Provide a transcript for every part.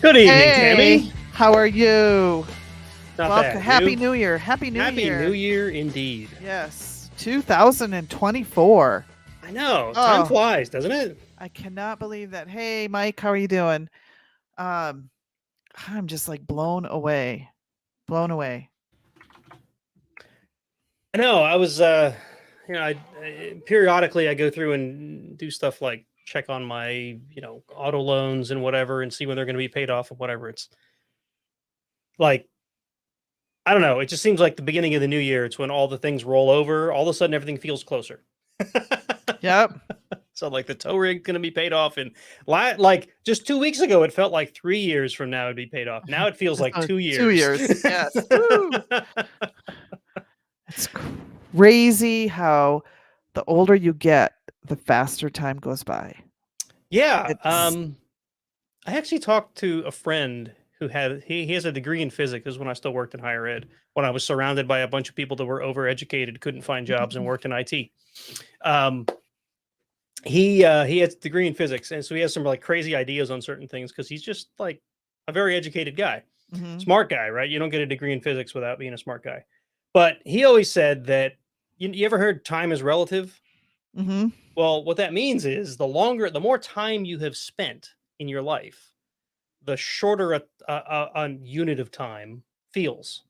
Good evening, Hey, Tammy. how are you? Not Welcome. bad. Happy You? New Year. Happy New Happy Year. New Year indeed. Yes, 2024. I know. Time Oh, flies, doesn't it? I cannot believe that. Hey, Mike, how are you doing? Um, I'm just like blown away. Blown away. I know. I was, periodically I go through and do stuff like check on my, auto loans and whatever and see when they're going to be paid off and whatever. It's like, I don't know. It just seems like the beginning of the new year. It's when all the things roll over. All of a sudden, everything feels closer. Yep. So like the tow rig's going to be paid off in like just 2 weeks ago, it felt like 3 years from now it'd be paid off. Now it feels like So 2 years. 2 years. Yes. Woo. It's crazy how the older you get, the faster time goes by. Yeah. It's I actually talked to a friend who he has a degree in physics. This is when I still worked in higher ed, when I was surrounded by a bunch of people that were overeducated, couldn't find jobs, and worked in IT. Um, he has a degree in physics, and so he has some like crazy ideas on certain things because he's just like a very educated guy, Mhm. smart guy, right? You don't get a degree in physics without being a smart guy. But he always said that you ever heard time is relative? Mhm. Well, what that means is the more time you have spent in your life, the shorter a unit of time feels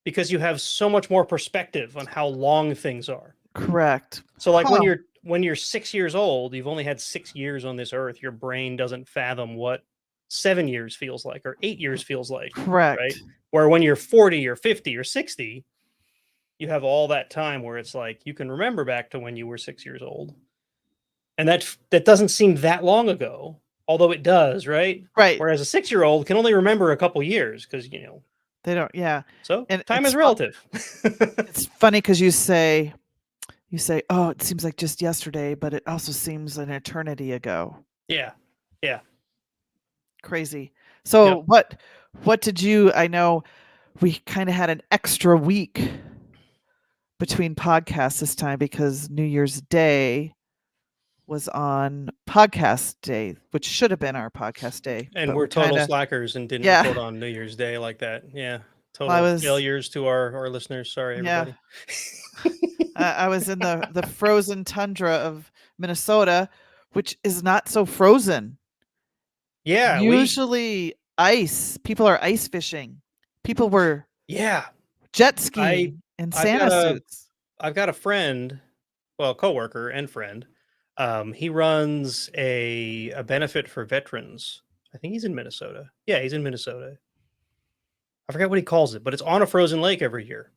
because you have so much more perspective on how long things are. Correct. So like Huh. when you're 6 years old, you've only had 6 years on this earth. Your brain doesn't fathom what 7 years feels like or 8 years feels like, right? Correct. Where when you're 40 or 50 or 60, you have all that time where it's like you can remember back to when you were 6 years old. And that doesn't seem that long ago, although it does, right? Right. Whereas a 6-year-old can only remember a couple years because, They don't, yeah. so And time is relative. it's funny because you say, "Oh, it seems like just yesterday," but it also seems an eternity ago. Yeah. Yeah. Crazy. Yep. So what did you I know we kinda had an extra week between podcasts this time because New Year's Day was on podcast day, which should have been our podcast day, And but we're we total kinda slackers and didn't yeah. record on New Year's Day like that. Yeah. Well, I Total was failures to our listeners. Sorry, yeah. everybody. I was in the frozen tundra of Minnesota, which is not so frozen. Yeah, Usually ice. People are ice fishing. People were yeah. jet I skiing in I've got Santa a suits. I've got a friend, well, coworker and friend. He runs a benefit for veterans. I think he's in Minnesota. Yeah, he's in Minnesota. I forget what he calls it, but it's on a frozen lake every year.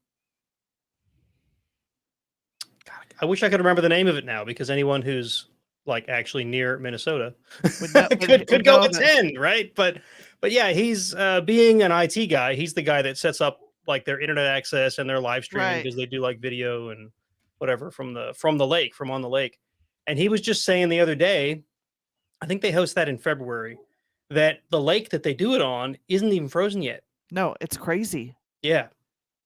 God, I wish I could remember the name of it now because anyone who's like actually near Minnesota Would know could would go know that. attend, right? But yeah, he's being an IT guy. He's the guy that sets up like their internet access and their live streaming Right. because they do like video and whatever from the lake, from on the lake. And he was just saying the other day, I think they host that in February, that the lake that they do it on isn't even frozen yet. No, it's crazy. Yeah.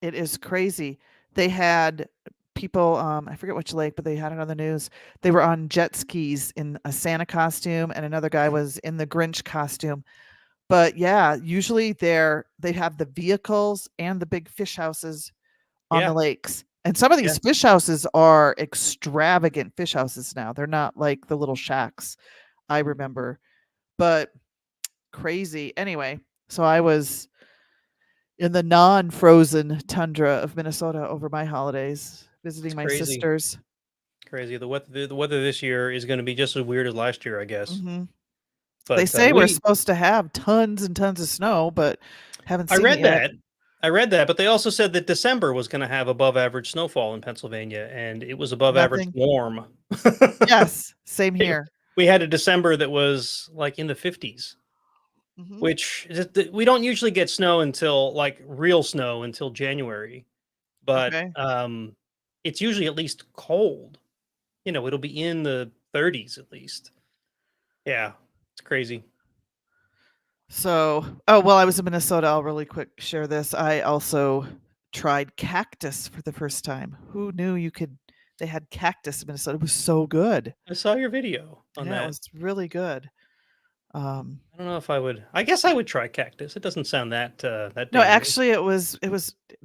It is crazy. They had people, I forget which lake, but they had it on the news. They were on jet skis in a Santa costume, and another guy was in the Grinch costume. But yeah, usually they have the vehicles and the big fish houses on the Yeah. lakes. And some of Yeah. these fish houses are extravagant fish houses now. They're not like the little shacks I remember, but crazy. Anyway, so I was in the non-frozen tundra of Minnesota over my holidays, It's visiting my crazy. sisters. Crazy. The weather this year is going to be just as weird as last year, I guess. Mhm. They But say we're supposed to have tons and tons of snow, but haven't I seen it read yet. that. I read that, but they also said that December was going to have above average snowfall in Pennsylvania, and it was above average Nothing. warm. Yes, same It- here. we had a December that was like in the 50s, Mhm. which we don't usually get snow until like real snow until January, but Okay. it's usually at least cold. It'll be in the 30s at least. Yeah, it's crazy. So, oh, well, I was in Minnesota. I'll really quick share this. I also tried cactus for the first time. Who knew they had cactus in Minnesota? It was so good. I saw your video on Yeah, it that. was really good. Um, I don't know if I would. I guess I would try cactus. It doesn't sound that no, dangerous. actually, it was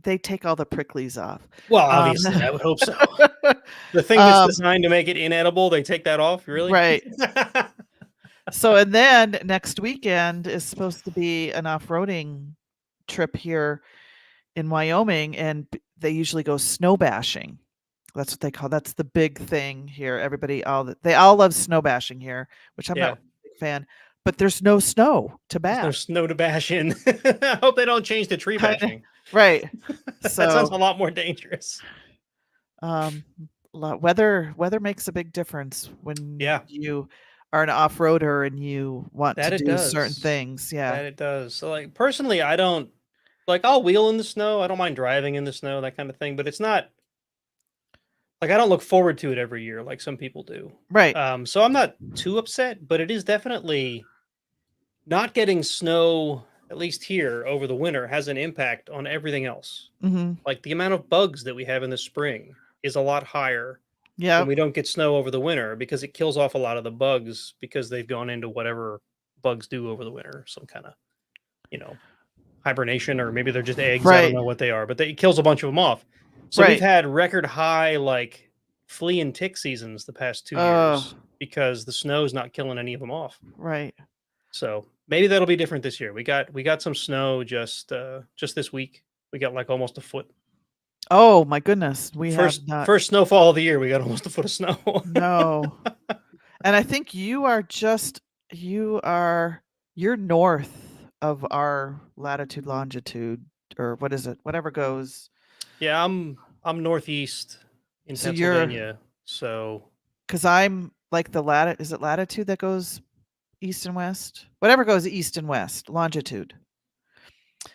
they take all the pricklies off. Well, Um, obviously, I would hope so. The thing that's um, designed to make it inedible, they take that off. Really? right. So, and then next weekend is supposed to be an off-roading trip here in Wyoming, and they usually go snow bashing. That's what they call. That's the big thing here. They all love snow bashing here, which I'm not Yeah. a big fan. But there's no snow to There's no bash. snow to bash in. I hope they don't change to tree bashing. Right. That sounds So a lot more dangerous. um, weather makes a big difference when Yeah, you are an off-roader and you want to that it do certain does. things. Yeah. That it does. So, like, personally, I don't like. I'll wheel in the snow. I don't mind driving in the snow, that kind of thing. But it's not like I don't look forward to it every year like some people do. Right. So I'm not too upset. But it is definitely not getting snow. At least here over the winter has an impact on everything else. Hmm. Like the amount of bugs that we have in the spring is a lot higher when Yep. we don't get snow over the winter because it kills off a lot of the bugs because they've gone into whatever bugs do over the winter, some kind of, you know, hibernation, or maybe they're just eggs. I don't Right. know what they are, but it kills a bunch of them off. So we've Right. had record high like flea and tick seasons the past 2 years Oh, because the snow is not killing any of them off. right. So maybe that'll be different this year. We got some snow just this week. We got like almost a foot. Oh my goodness, we have First not. first snowfall of the year. We got almost a foot of snow. No. And I think you are you're north of our latitude, longitude, or what is it? Whatever goes. Yeah, I'm northeast in So you're Pennsylvania, so because I'm like is it latitude that goes east and west? Whatever goes east and west, longitude.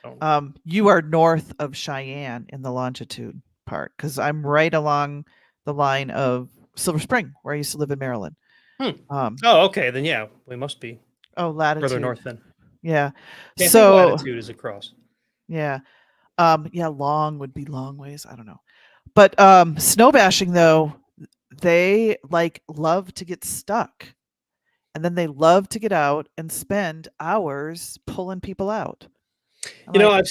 I don't know. You are north of Cheyenne in the longitude part because I'm right along the line of Silver Spring, where I used to live in Maryland. Hmm. Um, Oh, okay, then yeah, we must be oh, further latitude. north then. Yeah. Yeah, I think So, latitude is across. yeah. Yeah, long would be long ways. I don't know. But snow bashing though, they like love to get stuck. And then they love to get out and spend hours pulling people out. I'm You know, like, I've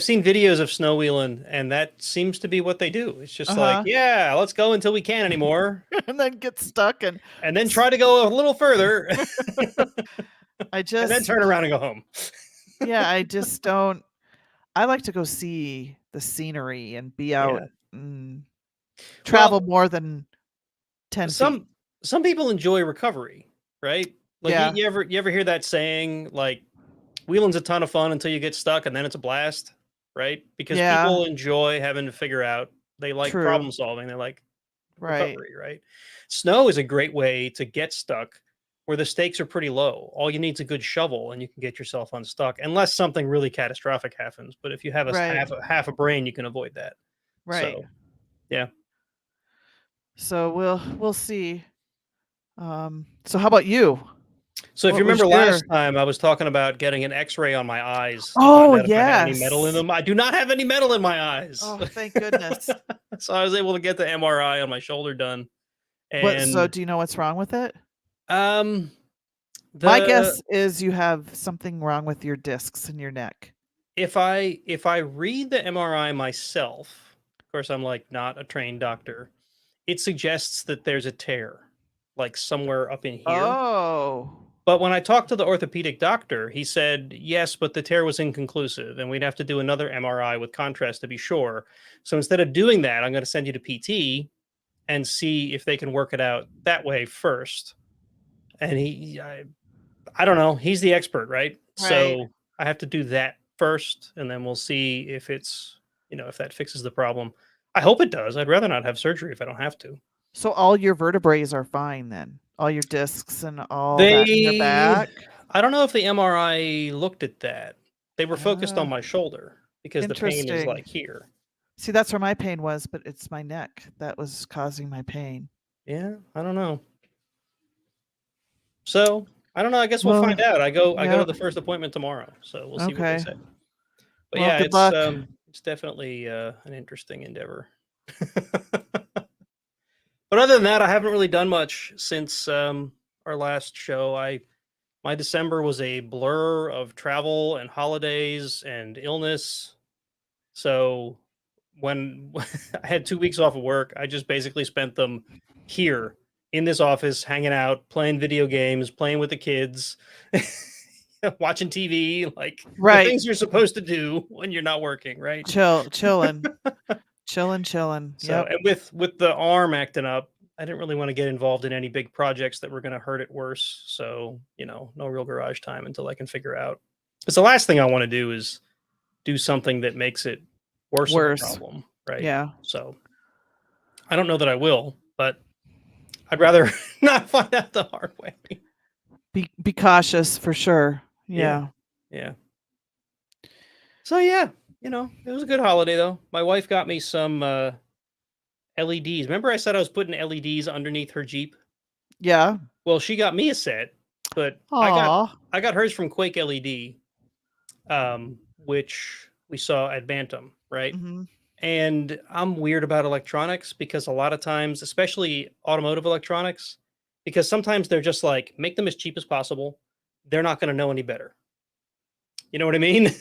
seen videos of snow wheeling, and that seems to be what they do. It's just like, uh-huh. yeah, let's go until we can't anymore, And then get stuck and then try to go a little further, I and then just turn around and go home. yeah, I just don't I like to go see the scenery and be out Yeah. and travel Well, more than 10 feet. some people enjoy recovery, right? Like you, Yeah. you ever hear that saying like wheeling's a ton of fun until you get stuck and then it's a blast, right? Because Yeah. people enjoy having to figure out, they like True. problem solving, they like Right. recovery, right? Snow is a great way to get stuck where the stakes are pretty low. All you need is a good shovel and you can get yourself unstuck unless something really catastrophic happens. But if you have a Right. half a brain, you can avoid that. Right. So, yeah. So we'll see. So how about you? So if you What was remember your last time I was talking about getting an x-ray on my eyes to find Oh, out if I had any metal in yes. them. I do not have any metal in my eyes. Oh, thank goodness. So I was able to get the MRI on my shoulder done. So And do you know what's wrong with it? um My the guess is you have something wrong with your discs in your neck. if I read the MRI myself, of course I'm like not a trained doctor, it suggests that there's a tear like somewhere up in here. Oh. But when I talked to the orthopedic doctor, he said, yes, but the tear was inconclusive and we'd have to do another MRI with contrast to be sure. So instead of doing that, I'm going to send you to PT and see if they can work it out that way first. And I don't know, he's the expert, right? Right. So I have to do that first and then we'll see if if that fixes the problem. I hope it does. I'd rather not have surgery if I don't have to. So all your vertebrae are fine then? All your discs and all that in your They back? I don't know if the MRI looked at that. They were focused on Ah, my shoulder because the pain is interesting. like here. See, that's where my pain was, but it's my neck that was causing my pain. Yeah, I don't know. So, I don't know, I guess we'll find Well, out. I go to yep. the first appointment tomorrow, so we'll see what they Okay. say. But Well, yeah, good luck. it's definitely an interesting endeavor. But other than that, I haven't really done much since our last show. I My December was a blur of travel and holidays and illness. So when I had 2 weeks off of work, I just basically spent them here in this office, hanging out, playing video games, playing with the kids, watching TV, like the Right. things you're supposed to do when you're not working, right? Chilling. So, Yep. and with the arm acting up, I didn't really want to get involved in any big projects that were going to hurt it worse. So, no real garage time until I can figure out. Because the last thing I want to do is do something that makes it worse of a Worse. problem, right? Yeah. So, I don't know that I will, but I'd rather not find out the hard way. Be cautious for sure. Yeah. Yeah. Yeah. So yeah, it was a good holiday though. My wife got me some LEDs. Remember I said I was putting LEDs underneath her Jeep? Yeah. Well, she got me a set, but I got Aw. I got hers from Quake LED, which we saw at Bantam, right? Hmm. And I'm weird about electronics because a lot of times, especially automotive electronics, because sometimes they're just like, make them as cheap as possible. They're not going to know any better. You know what I mean?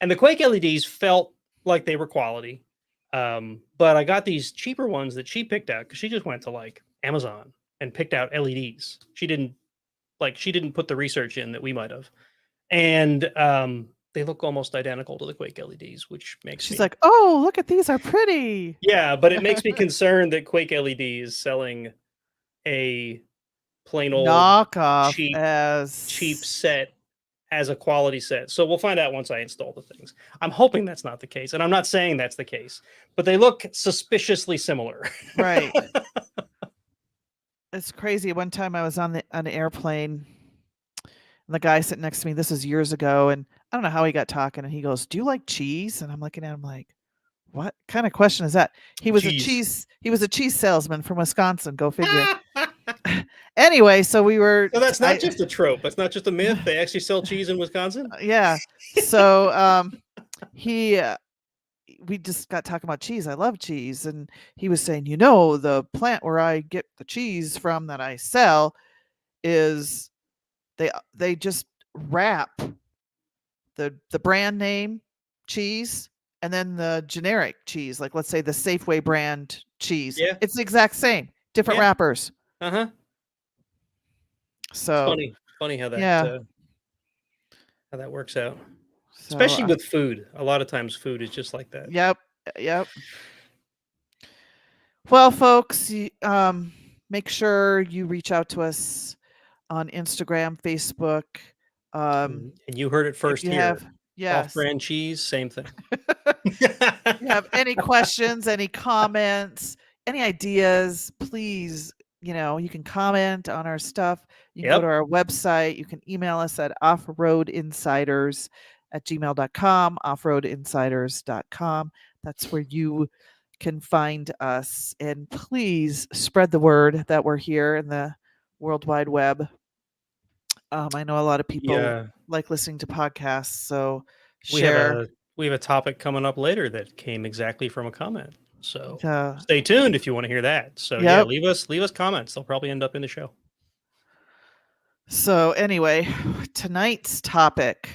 And the Quake LEDs felt like they were quality. But I got these cheaper ones that she picked out because she just went to like Amazon and picked out LEDs. She didn't put the research in that we might have. And they look almost identical to the Quake LEDs, which makes She's me like, oh, look at these are pretty. yeah, but it makes me concerned that Quake LED is selling a plain old Knockoff cheap as set as a quality set. So we'll find out once I install the things. I'm hoping that's not the case, and I'm not saying that's the case, but they look suspiciously similar. right. It's crazy. One time I was on an airplane, and the guy sitting next to me, this was years ago, and I don't know how he got talking, and he goes, "Do you like cheese?" And I'm looking at him like, "What kind of question is that?" He was Cheese. a cheese salesman from Wisconsin. Go figure. Anyway, so we were So that's not just a trope. That's not just a myth. They actually sell cheese in Wisconsin. yeah. So he we just got talking about cheese. I love cheese, and he was saying, the plant where I get the cheese from that I sell is they just wrap the brand name cheese and then the generic cheese, like let's say the Safeway brand cheese. Yeah. It's the exact same, different Yeah. wrappers. Uh-huh. It's So funny how yeah. that works out. So Especially with food. A lot of times food is just like that. yep, yep. Well, folks, make sure you reach out to us on Instagram, Facebook. And you heard it If first you here. have, yes, Off-brand cheese, same thing. if you have any questions, any comments, any ideas, please, you can comment on our stuff. You can go to Yep. our website. You can email us at offroadinsiders@gmail.com, offroadinsiders.com. That's where you can find us. And please spread the word that we're here in the World Wide Web. I know a lot of people Yeah. like listening to podcasts, so We have share. a topic coming up later that came exactly from a comment. So Uh, stay tuned if you want to hear that. So yeah, yep. leave us comments. They'll probably end up in the show. So anyway, tonight's topic,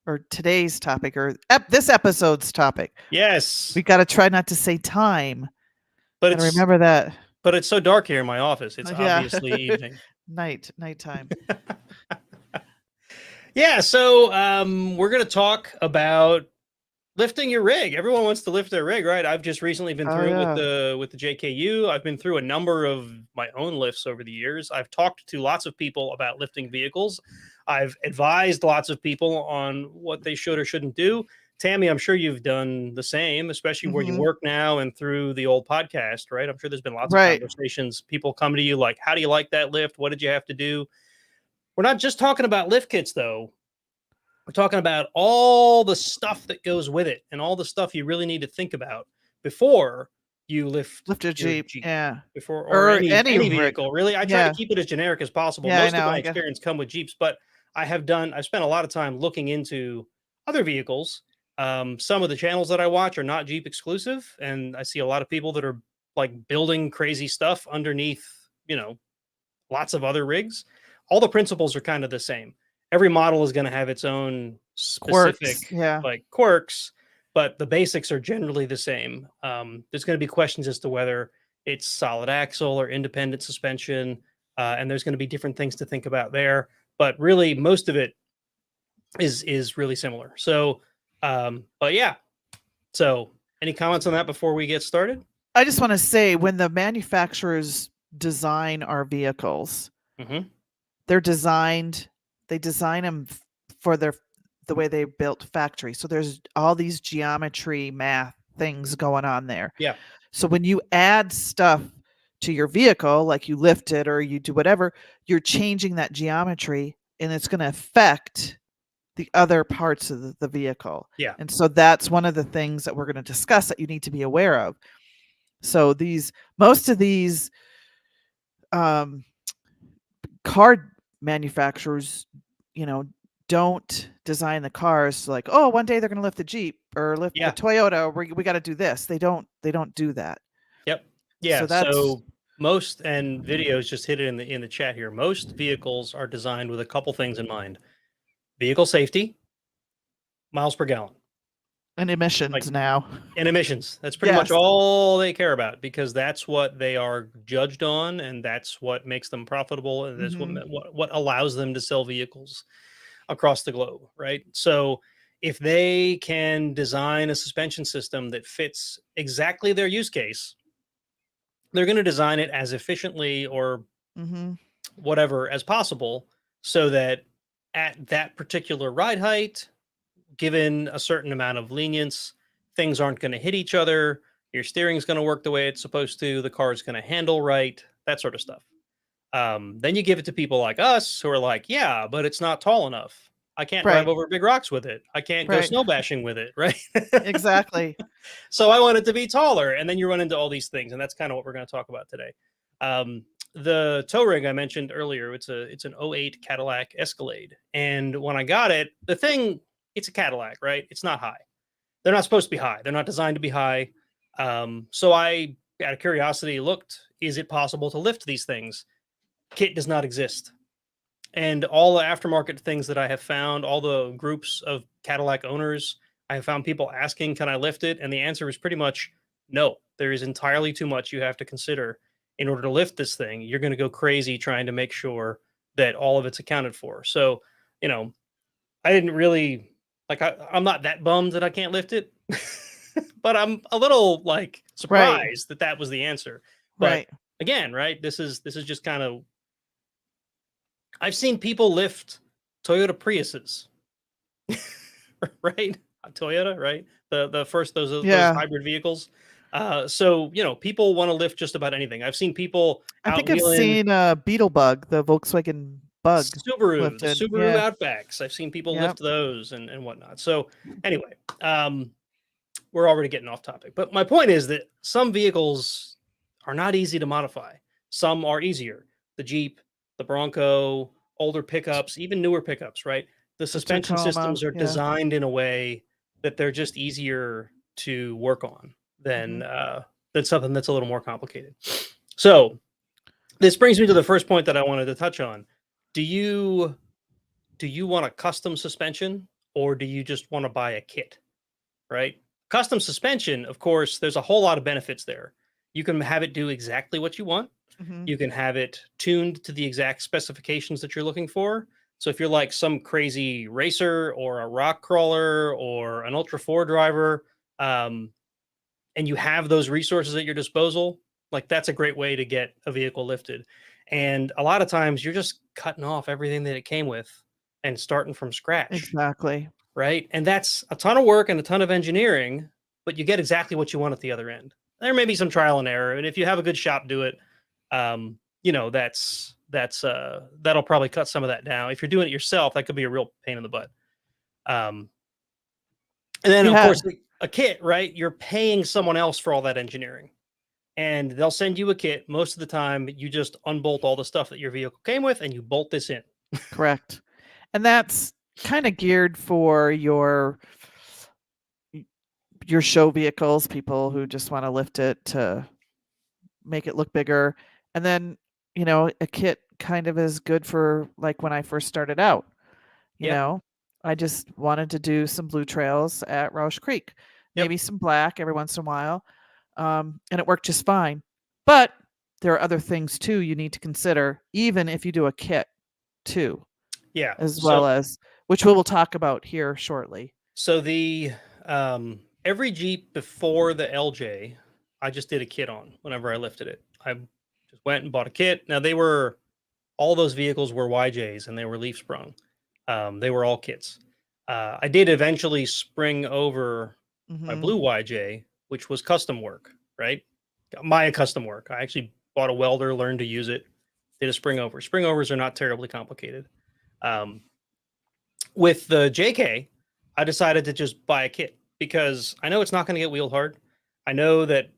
or today's topic, or this episode's topic, Yes. we got to try not to say time. But And it's remember that. but it's so dark here in my office. It's Yeah. obviously evening. Nighttime. Yeah, so we're gonna talk about lifting your rig. Everyone wants to lift their rig, right? I've just recently been Oh through it with yeah. the JKU. I've been through a number of my own lifts over the years. I've talked to lots of people about lifting vehicles. I've advised lots of people on what they should or shouldn't do. Tammy, I'm sure you've done the same, especially where you Hmm. work now and through the old podcast, right? I'm sure there's been lots of Right. conversations. People come to you like, how do you like that lift? What did you have to do? We're not just talking about lift kits, though. We're talking about all the stuff that goes with it and all the stuff you really need to think about before you lift Lift a your Jeep. Jeep, Yeah. before or Or any any rig. vehicle. Really, I try to Yeah. keep it as generic as possible. Yeah, I Most of know. my I got. experience come with Jeeps, but I've spent a lot of time looking into other vehicles. Some of the channels that I watch are not Jeep exclusive, and I see a lot of people that are like building crazy stuff underneath, lots of other rigs. all the principles are kind of the same. Every model is going to have its own specific Quirks. Yeah. like quirks, but the basics are generally the same. There's going to be questions as to whether it's solid axle or independent suspension, and there's going to be different things to think about there. But really, most of it is really similar. So, but yeah. So, any comments on that before we get started? I just want to say, when the manufacturers design our vehicles, Mm-hmm. they design them for the way they built factory. So there's all these geometry, math things going on there. Yeah. So when you add stuff to your vehicle, like you lift it or you do whatever, you're changing that geometry, and it's going to affect the other parts of the vehicle. Yeah. And so that's one of the things that we're going to discuss that you need to be aware of. So most of these car manufacturers, don't design the cars like, oh, one day they're going to lift the Jeep or lift the Yeah. Toyota. We got to do this. They don't do that. Yep. Yeah. So that's So most, and videos just hit it in the chat here. Most vehicles are designed with a couple things in mind: vehicle safety, miles per gallon, an emissions like now. and emissions. That's pretty much Yes. all they care about, because that's what they are judged on, and that's what makes them profitable, and that's Mhm. what allows them to sell vehicles across the globe, right? So if they can design a suspension system that fits exactly their use case, they're going to design it as efficiently or Mhm. whatever as possible, so that at that particular ride height, given a certain amount of lenience, things aren't going to hit each other, your steering's going to work the way it's supposed to, the car is going to handle right, that sort of stuff. Then you give it to people like us who are like, yeah, but it's not tall enough. I can't drive Right. over big rocks with it. I can't go Right. snow bashing with it, right? Exactly. So I want it to be taller. And then you run into all these things. And that's kind of what we're going to talk about today. The tow rig I mentioned earlier, it's an '08 Cadillac Escalade. And when I got it, it's a Cadillac, right? It's not high. They're not supposed to be high. They're not designed to be high. So I, out of curiosity, looked, is it possible to lift these things? Kit does not exist. And all the aftermarket things that I have found, all the groups of Cadillac owners, I have found people asking, can I lift it? And the answer is pretty much no. There is entirely too much you have to consider in order to lift this thing. You're going to go crazy trying to make sure that all of it's accounted for. So, I didn't really I'm not that bummed that I can't lift it, but I'm a little like Right. surprised that that was the answer. But Right. again, right? This is just kind of, I've seen people lift Toyota Priuses, right? Toyota, right? The first those Yeah. hybrid vehicles. So people want to lift just about anything. I've seen people I out think I've wheeling seen a Beetle Bug, the Volkswagen Bug The lifted. Subaru Yeah. Outbacks. I've seen people Yep. lift those and whatnot. So anyway, we're already getting off topic. But my point is that some vehicles are not easy to modify. Some are easier. The Jeep, the Bronco, older pickups, even newer pickups, right? The The suspension Tacoma. systems are Yeah. designed in a way that they're just easier to work on Mhm. than something that's a little more complicated. So this brings me to the first point that I wanted to touch on. Do you want a custom suspension, or do you just want to buy a kit? Right? Custom suspension, of course, there's a whole lot of benefits there. You can have it do exactly what you want. Mhm. You can have it tuned to the exact specifications that you're looking for. So if you're like some crazy racer or a rock crawler or an Ultra 4 driver, um, and you have those resources at your disposal, like that's a great way to get a vehicle lifted. And a lot of times you're just cutting off everything that it came with and starting from scratch, Exactly. right? And that's a ton of work and a ton of engineering, but you get exactly what you want at the other end. There may be some trial and error, and if you have a good shop do it, that'll probably cut some of that down. If you're doing it yourself, that could be a real pain in the butt. Um, and then of Yeah. course a kit, right? You're paying someone else for all that engineering, and they'll send you a kit. Most of the time, you just unbolt all the stuff that your vehicle came with, and you bolt this in. Correct. And that's kind of geared for your show vehicles, people who just want to lift it to make it look bigger. And then, a kit kind of is good for like when I first started out. You Yeah. know, I just wanted to do some blue trails at Roush Creek, Yep. maybe some black every once in a while. And it worked just fine. But there are other things too you need to consider, even if you do a kit too, Yeah. as well So as which we will talk about here shortly. so the every Jeep before the LJ, I just did a kit on whenever I lifted it. I just went and bought a kit. Now they were all those vehicles were YJs and they were leaf sprung. They were all kits. I did eventually spring over my Hmm. blue YJ, which was custom work, right? My custom work. I actually bought a welder, learned to use it, did a spring over. Spring overs are not terribly complicated. Um, with the JK, I decided to just buy a kit because I know it's not going to get wheeled hard. I know that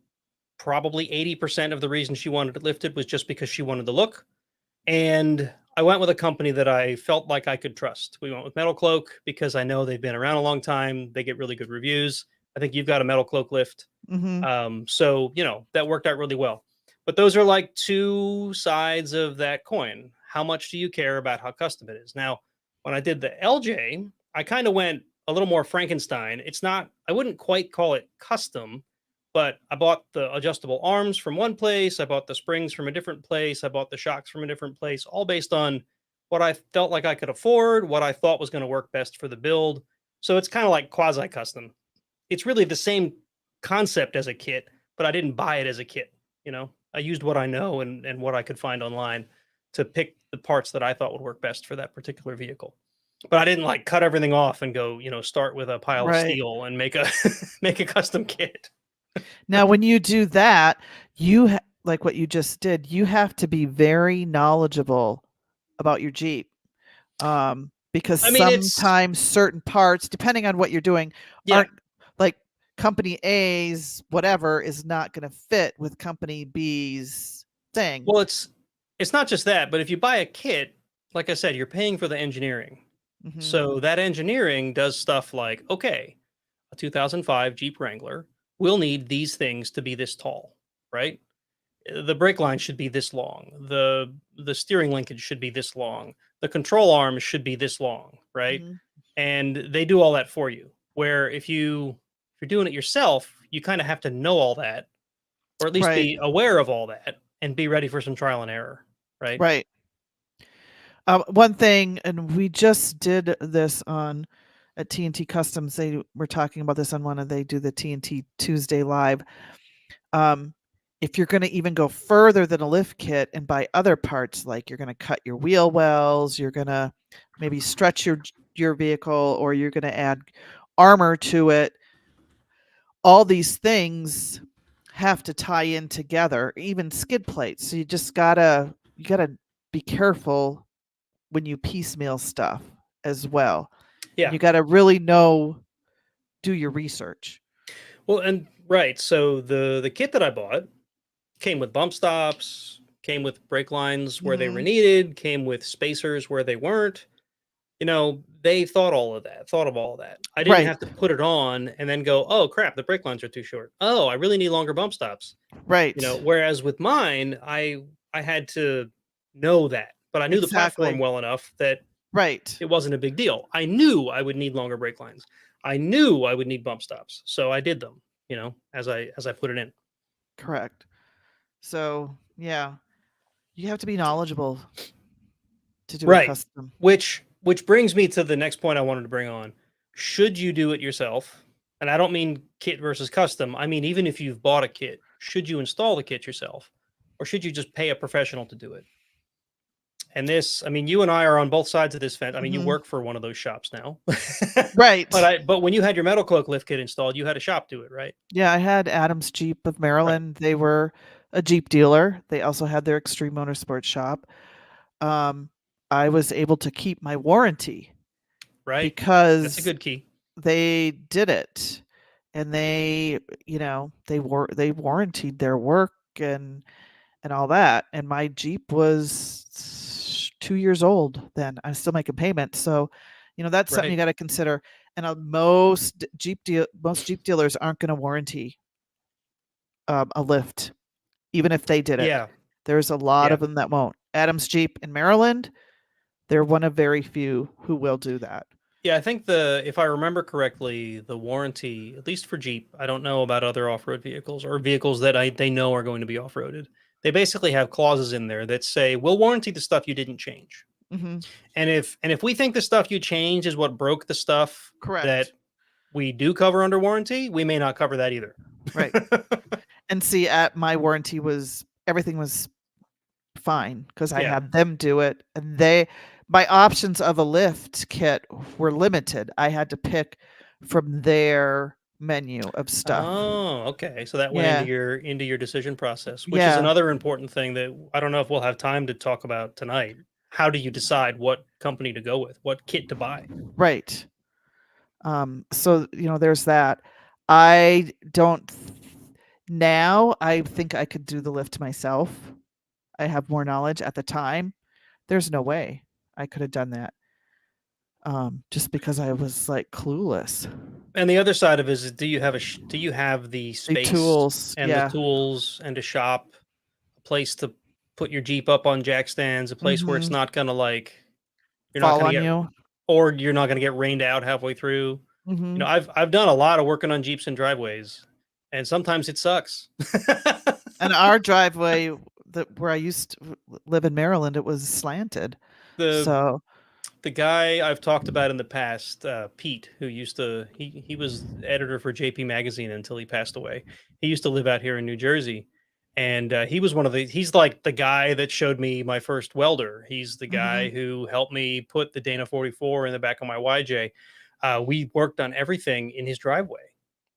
probably 80% of the reason she wanted it lifted was just because she wanted the look. And I went with a company that I felt like I could trust. We went with Metal Cloak because I know they've been around a long time. They get really good reviews. I think you've got a Metal Cloak lift. Hmm. So, that worked out really well. But those are like two sides of that coin. How much do you care about how custom it is? Now, when I did the LJ, I kind of went a little more Frankenstein. It's not, I wouldn't quite call it custom, but I bought the adjustable arms from one place. I bought the springs from a different place. I bought the shocks from a different place, all based on what I felt like I could afford, what I thought was going to work best for the build. So it's kind of like quasi custom. It's really the same concept as a kit, but I didn't buy it as a kit. I used what I know and what I could find online to pick the parts that I thought would work best for that particular vehicle. But I didn't like cut everything off and go, start with a pile of Right. steel and make a make a custom kit. Now, when you do that, like what you just did, you have to be very knowledgeable about your Jeep. Because I mean, it's sometimes certain parts, depending on what you're doing, yeah. aren't like company A's whatever is not going to fit with company B's thing. Well, it's not just that, but if you buy a kit, like I said, you're paying for the engineering. Hmm. So that engineering does stuff like, okay, a 2005 Jeep Wrangler will need these things to be this tall, right? The brake line should be this long. The steering linkage should be this long. The control arm should be this long, right? Hmm. And they do all that for you. Where if you're doing it yourself, you kind of have to know all that, or at least Right, be aware of all that, and be ready for some trial and error, right? right. One thing, and we just did this on at TNT Customs. They were talking about this on one, and they do the TNT Tuesday Live. Um, if you're going to even go further than a lift kit and buy other parts, like you're going to cut your wheel wells, you're going to maybe stretch your vehicle, or you're going to add armor to it. All these things have to tie in together, even skid plates. So you gotta be careful when you piecemeal stuff as well, and Yeah. you gotta really do your research. Well, and right. So the kit that I bought came with bump stops, came with brake lines where they were Hmm. needed, came with spacers where they weren't. They thought of all of that. I didn't Right, have to put it on and then go, oh crap, the brake lines are too short. Oh, I really need longer bump stops. right, Whereas with mine, I had to know that, but I knew the platform exactly, well enough that right, it wasn't a big deal. I knew I would need longer brake lines. I knew I would need bump stops. So I did them, as I put it in. correct. So yeah, you have to be knowledgeable to do a Right. custom. Which brings me to the next point I wanted to bring on. Should you do it yourself? And I don't mean kit versus custom. I mean, even if you've bought a kit, should you install the kit yourself? Or should you just pay a professional to do it? And this, I mean, you and I are on both sides of this fence. I mean, you Hmm. work for one of those shops now. but Right. I but when you had your metal cloak lift kit installed, you had a shop do it, right? Yeah, I had Adams Jeep of Right. Maryland. They were a Jeep dealer. They also had their Extreme Motorsports shop. Um, I was able to keep my warranty Right. That's a because good key. they did it, and they warranted their work and all that. And my Jeep was 2 years old then. I'm still making payments, so that's something you Right. got to consider. And most Jeep dealers aren't going to warranty a lift, even if they did it. Yeah. There's a lot Yeah. of them that won't. Adams Jeep in Maryland, they're one of very few who will do that. Yeah, I think if I remember correctly, the warranty, at least for Jeep, I don't know about other off-road vehicles or vehicles that they know are going to be off-roaded. They basically have clauses in there that say, "We'll warranty the stuff you didn't change." Mhm. And if we think the stuff you changed is what broke the stuff that Correct. we do cover under warranty, we may not cover that either. Right. And see, at my warranty everything was fine because I Yeah. had them do it, and my options of a lift kit were limited. I had to pick from their menu of stuff. Oh, okay. So that went Yeah. into your decision process, which is Yeah. another important thing that I don't know if we'll have time to talk about tonight. How do you decide what company to go with, what kit to buy? Right. So, there's that. I don't now I think I could do the lift myself. I have more knowledge. At the time, there's no way I could have done that. Just because I was like clueless. And the other side of it is, do you have the The space tools, and the yeah. tools and a shop, a place to put your Jeep up on jack stands, a place where it's Mhm. not gonna like you're not Fall gonna on get you. or you're not gonna get rained out halfway through. Mhm. I've done a lot of working on Jeeps and driveways, and sometimes it sucks. And our driveway where I used to live in Maryland, it was slanted. the So, the guy I've talked about in the past, Pete, who used to he was editor for JP Magazine until he passed away. He used to live out here in New Jersey, and he was he's like the guy that showed me my first welder. He's the guy mhm. who helped me put the Dana 44 in the back of my YJ. We worked on everything in his driveway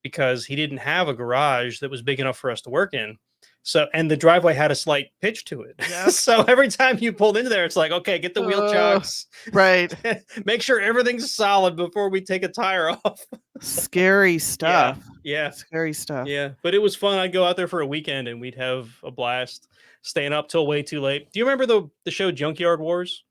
because he didn't have a garage that was big enough for us to work in. So, and the driveway had a slight pitch to it. Yep. So every time you pulled into there, it's like, okay, get the wheel Oh, chocks, right. make sure everything's solid before we take a tire off. Scary Yeah, stuff. yeah, Scary stuff. yeah. But it was fun. I'd go out there for a weekend and we'd have a blast, staying up till way too late. Do you remember the show Junkyard Wars?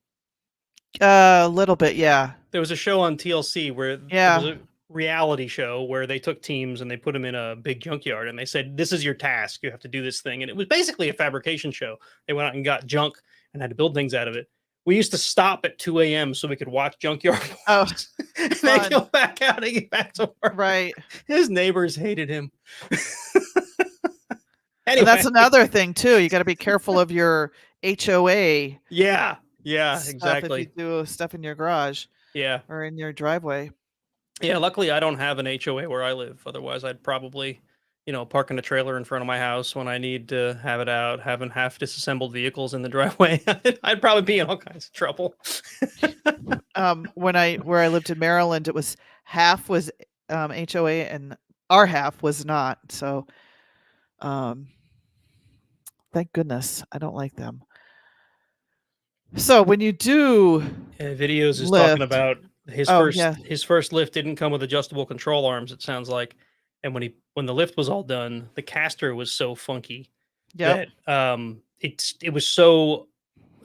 A little bit, yeah. There was a show on TLC where it was Yeah. a reality show where they took teams and they put them in a big junkyard and they said, "This is your task. You have to do this thing." And it was basically a fabrication show. They went out and got junk and had to build things out of it. We used to stop at 2 a.m. so we could watch Junkyard Oh, Wars and then fun. go back out and get back to work. Right. His neighbors hated him. And that's Anyway, another thing too. You gotta be careful of your HOA yeah, yeah, stuff if you exactly. do stuff in your garage Yeah. or in your driveway. Yeah, luckily I don't have an HOA where I live. Otherwise, I'd probably, park in a trailer in front of my house when I need to have it out, having half disassembled vehicles in the driveway. I'd probably be in all kinds of trouble. Where I lived in Maryland, it was half was HOA and our half was not. So, um, thank goodness I don't like them. So when you do Videos is talking lift, about oh yeah, his first lift didn't come with adjustable control arms, it sounds like. And when the lift was all done, the caster was so funky yep. that it was so,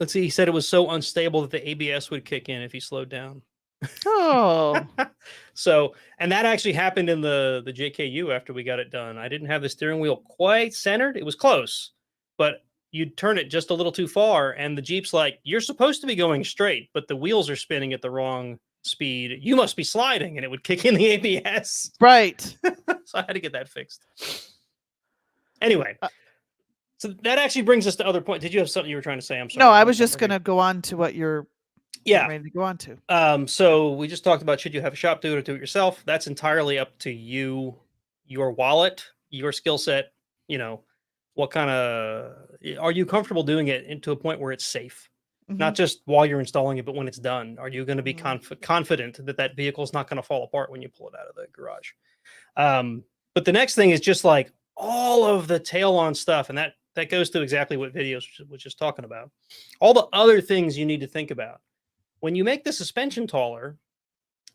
let's see, he said it was so unstable that the ABS would kick in if he slowed down. Oh, So, and that actually happened in the JKU after we got it done. I didn't have the steering wheel quite centered. It was close, but you'd turn it just a little too far, and the Jeep's like, "You're supposed to be going straight, but the wheels are spinning at the wrong speed. You must be sliding," and it would kick in the ABS. right. So I had to get that fixed. Anyway, Uh, so that actually brings us to other point. Did you have something you were trying to say? I'm sorry. no, I was just gonna go on to what you're getting Yeah. ready to go on to. So we just talked about, should you have a shop do it or do it yourself? That's entirely up to you, your wallet, your skill set. You know, what kind of are you comfortable doing it into a point where it's safe? Mhm, Not just while you're installing it, but when it's done. Are you going to be mhm. confident that that vehicle is not going to fall apart when you pull it out of the garage? But the next thing is just like all of the tail on stuff, and that goes to exactly what videos was just talking about. All the other things you need to think about when you make the suspension taller.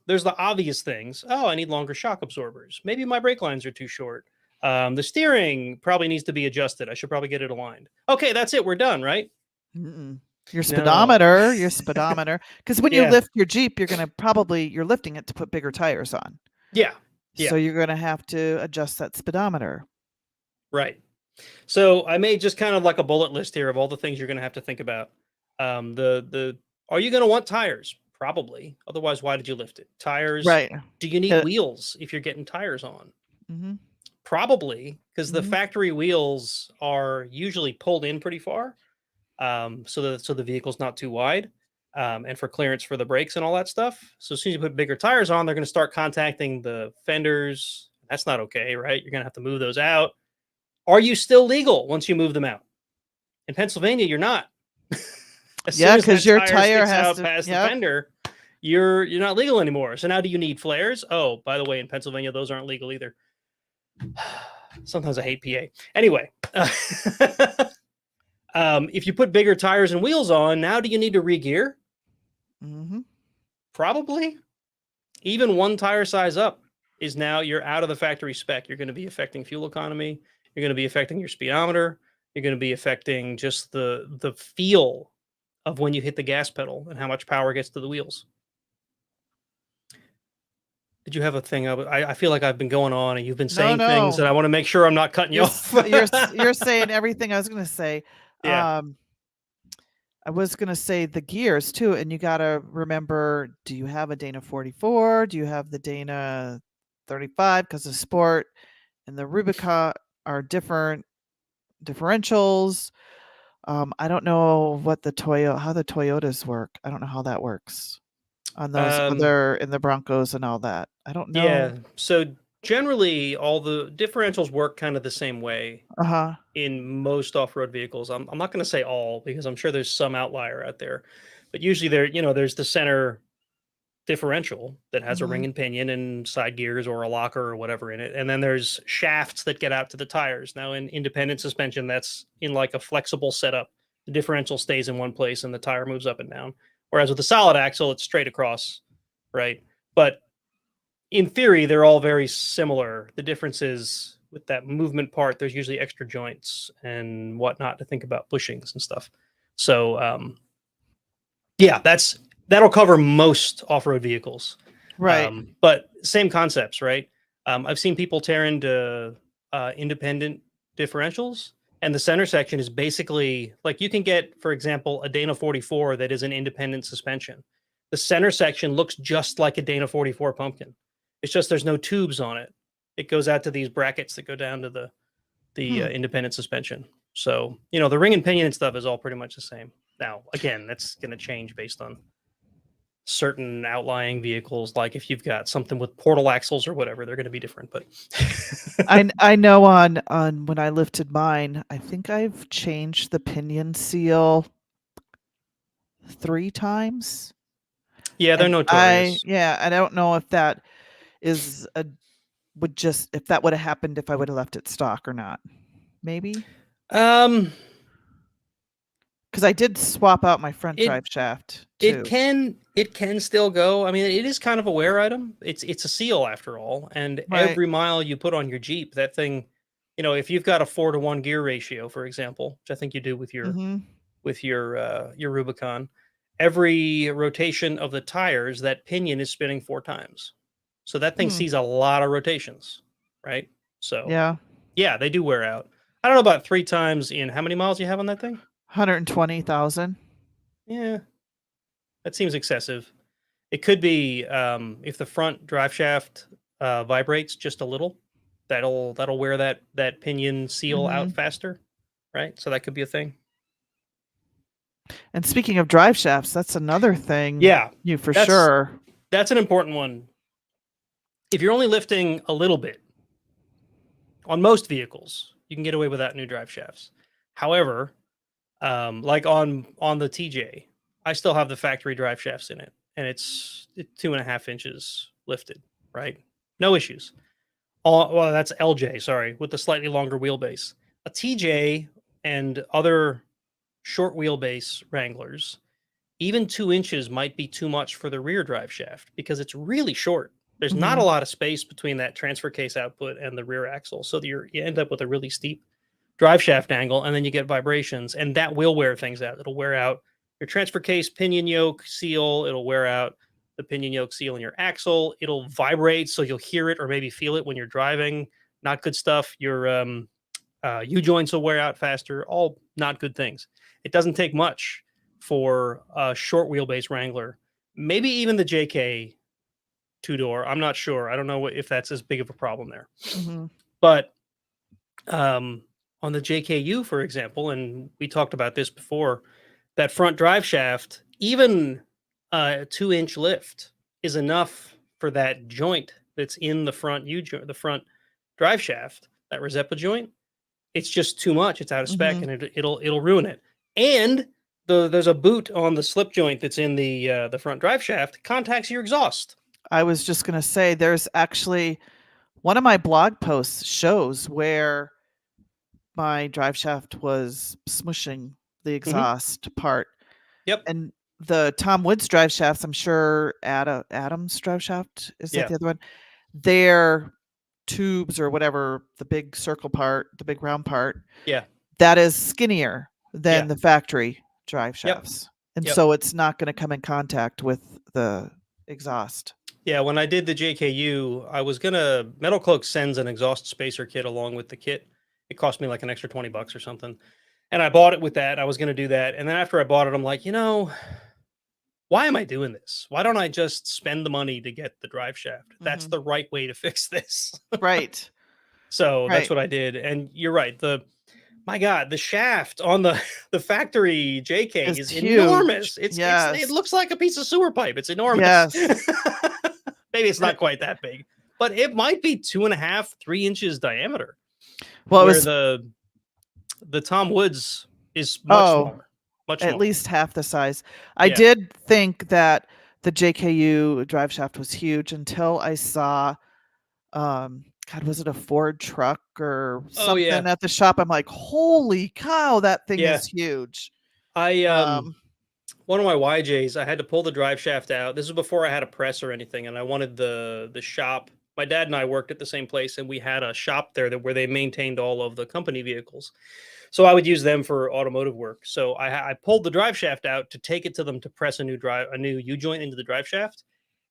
There's the obvious things. Oh, I need longer shock absorbers. Maybe my brake lines are too short. The steering probably needs to be adjusted. I should probably get it aligned. Okay, that's it. We're done, right? Mm-mm. No. Your speedometer, because when you Yeah. lift your Jeep, you're lifting it to put bigger tires on. Yeah. So Yeah. you're gonna have to adjust that speedometer. Right. So I made just kind of like a bullet list here of all the things you're going to have to think about. The Are you going to want tires? Probably. Otherwise, why did you lift it? Tires. Right. Do you need Hit wheels if you're getting tires on? Mm-hmm. Probably, because the Mm-hmm. factory wheels are usually pulled in pretty far, so the vehicle's not too wide, and for clearance for the brakes and all that stuff. So as soon as you put bigger tires on, they're going to start contacting the fenders. That's not okay, right? You're going to have to move those out. Are you still legal once you move them out? In Pennsylvania, you're not. As soon Yeah, as because that your tire tire sticks has out to. past the Yep. fender, you're not legal anymore. So now, do you need flares? Oh, by the way, in Pennsylvania, those aren't legal either. Sometimes I hate PA. Anyway, if you put bigger tires and wheels on, now do you need to re-gear? Mm-hmm. Probably. Even one tire size up is now you're out of the factory spec. You're going to be affecting fuel economy. You're going to be affecting your speedometer. You're going to be affecting just the feel of when you hit the gas pedal and how much power gets to the wheels. Did you have a thing? I feel like I've been going on and you've been No, saying things, and I no. want to make sure I'm not cutting you You're off. you're saying everything I was gonna say. Yeah. I was gonna say the gears too, and you gotta remember: do you have a Dana 44? Do you have the Dana 35? Because the Sport and the Rubicon are different differentials. I don't know what how the Toyotas work. I don't know how that works on those Um, other in the Broncos and all that. I don't know. yeah. So generally, all the differentials work kind of the same way Uh huh. in most off-road vehicles. I'm not going to say all because I'm sure there's some outlier out there, but usually there's the center differential that has a Mm-hmm. ring and pinion and side gears or a locker or whatever in it, and then there's shafts that get out to the tires. Now in independent suspension, that's in like a flexible setup. The differential stays in one place and the tire moves up and down. Whereas with the solid axle, it's straight across, right? But in theory, they're all very similar. The difference is with that movement part, there's usually extra joints and whatnot to think about bushings and stuff. So yeah, that'll cover most off-road vehicles. Right. But same concepts, right? I've seen people tear into independent differentials, and the center section is basically like you can get, for example, a Dana 44 that is an independent suspension. The center section looks just like a Dana 44 pumpkin. It's just there's no tubes on it. It goes out to these brackets that go down to the Hmm. independent suspension. So the ring and pinion and stuff is all pretty much the same. Now, again, that's going to change based on certain outlying vehicles. Like if you've got something with portal axles or whatever, they're going to be different. But I know on when I lifted mine, I think I've changed the pinion seal 3 times. yeah, they're And I notorious. yeah, I don't know if that is a would just if that would have happened if I would have left it stock or not. Maybe? Um, Because I did swap out my front it drive shaft it too. can it can still go. I mean, it is kind of a wear item. It's a seal after all, and Right. every mile you put on your Jeep, that thing, if you've got a 4-to-1 gear ratio, for example, which I think you do with Mhm. your Rubicon, every rotation of the tires, that pinion is spinning 4 times. So that thing Hmm. sees a lot of rotations, right? So Yeah. yeah, they do wear out. I don't know about 3 times in how many miles you have on that thing? 120,000. Yeah, that seems excessive. It could be if the front drive shaft vibrates just a little, that'll wear that pinion seal out Mhm. faster, right? So that could be a thing. And speaking of drive shafts, that's another thing Yeah, you for that's sure. that's an important one. If you're only lifting a little bit on most vehicles, you can get away without new drive shafts. However, like on the TJ, I still have the factory drive shafts in it, and it's 2.5 inches lifted, right? No issues. Well, that's LJ, sorry, with the slightly longer wheelbase. A TJ and other short wheelbase Wranglers, even 2 inches might be too much for the rear drive shaft because it's really short. There's not a Mhm. lot of space between that transfer case output and the rear axle, so you end up with a really steep drive shaft angle, and then you get vibrations, and that will wear things out. It'll wear out your transfer case pinion yoke seal. It'll wear out the pinion yoke seal in your axle. It'll vibrate, so you'll hear it or maybe feel it when you're driving. Not good stuff. Your U-joints will wear out faster, all not good things. It doesn't take much for a short wheelbase Wrangler, maybe even the JK two-door. I'm not sure. I don't know if that's as big of a problem there. Mm-hmm. But on the JKU, for example, and we talked about this before, that front drive shaft, even a 2-inch lift is enough for that joint that's in the front the front drive shaft, that Rosetta joint. It's just too much. It's out of spec, Mm-hmm. and it'll ruin it. And there's a boot on the slip joint that's in the front drive shaft, contacts your exhaust. I was just going to say, there's actually one of my blog posts shows where my drive shaft was smushing the exhaust part. Yep. And the Tom Woods drive shafts, I'm sure Adam's drive shaft, is that Yeah. the other one? Their tubes or whatever, the big circle part, the big round part, Yeah. that is skinnier than Yeah. the factory drive Yep. shafts. And Yep. so it's not going to come in contact with the exhaust. Yeah, when I did the JKU, I was gonna Metal Cloak sends an exhaust spacer kit along with the kit. It cost me like an extra $20 or something. And I bought it with that. I was gonna do that. And then after I bought it, I'm like, why am I doing this? Why don't I just spend the money to get the drive shaft? That's Mhm. the right way to fix this. Right. So that's Right. what I did. And you're right. My God, the shaft on the factory JK It's is huge. enormous. It Yes. looks like a piece of sewer pipe. It's enormous. Yes. Maybe it's And not quite that big, but it might be 2.5, 3 inches diameter. Well, it Where was the Tom Woods is much oh, smaller, much at smaller. least half the size. I Yeah. did think that the JKU drive shaft was huge until I saw, God, was it a Ford truck or Oh yeah, something at the shop? I'm like, holy cow, that thing yeah. is huge. I Um, one of my YJs, I had to pull the drive shaft out. This was before I had a press or anything, and I wanted the shop. My dad and I worked at the same place, and we had a shop there where they maintained all of the company vehicles. So I would use them for automotive work. So I pulled the drive shaft out to take it to them to press a new U joint into the drive shaft,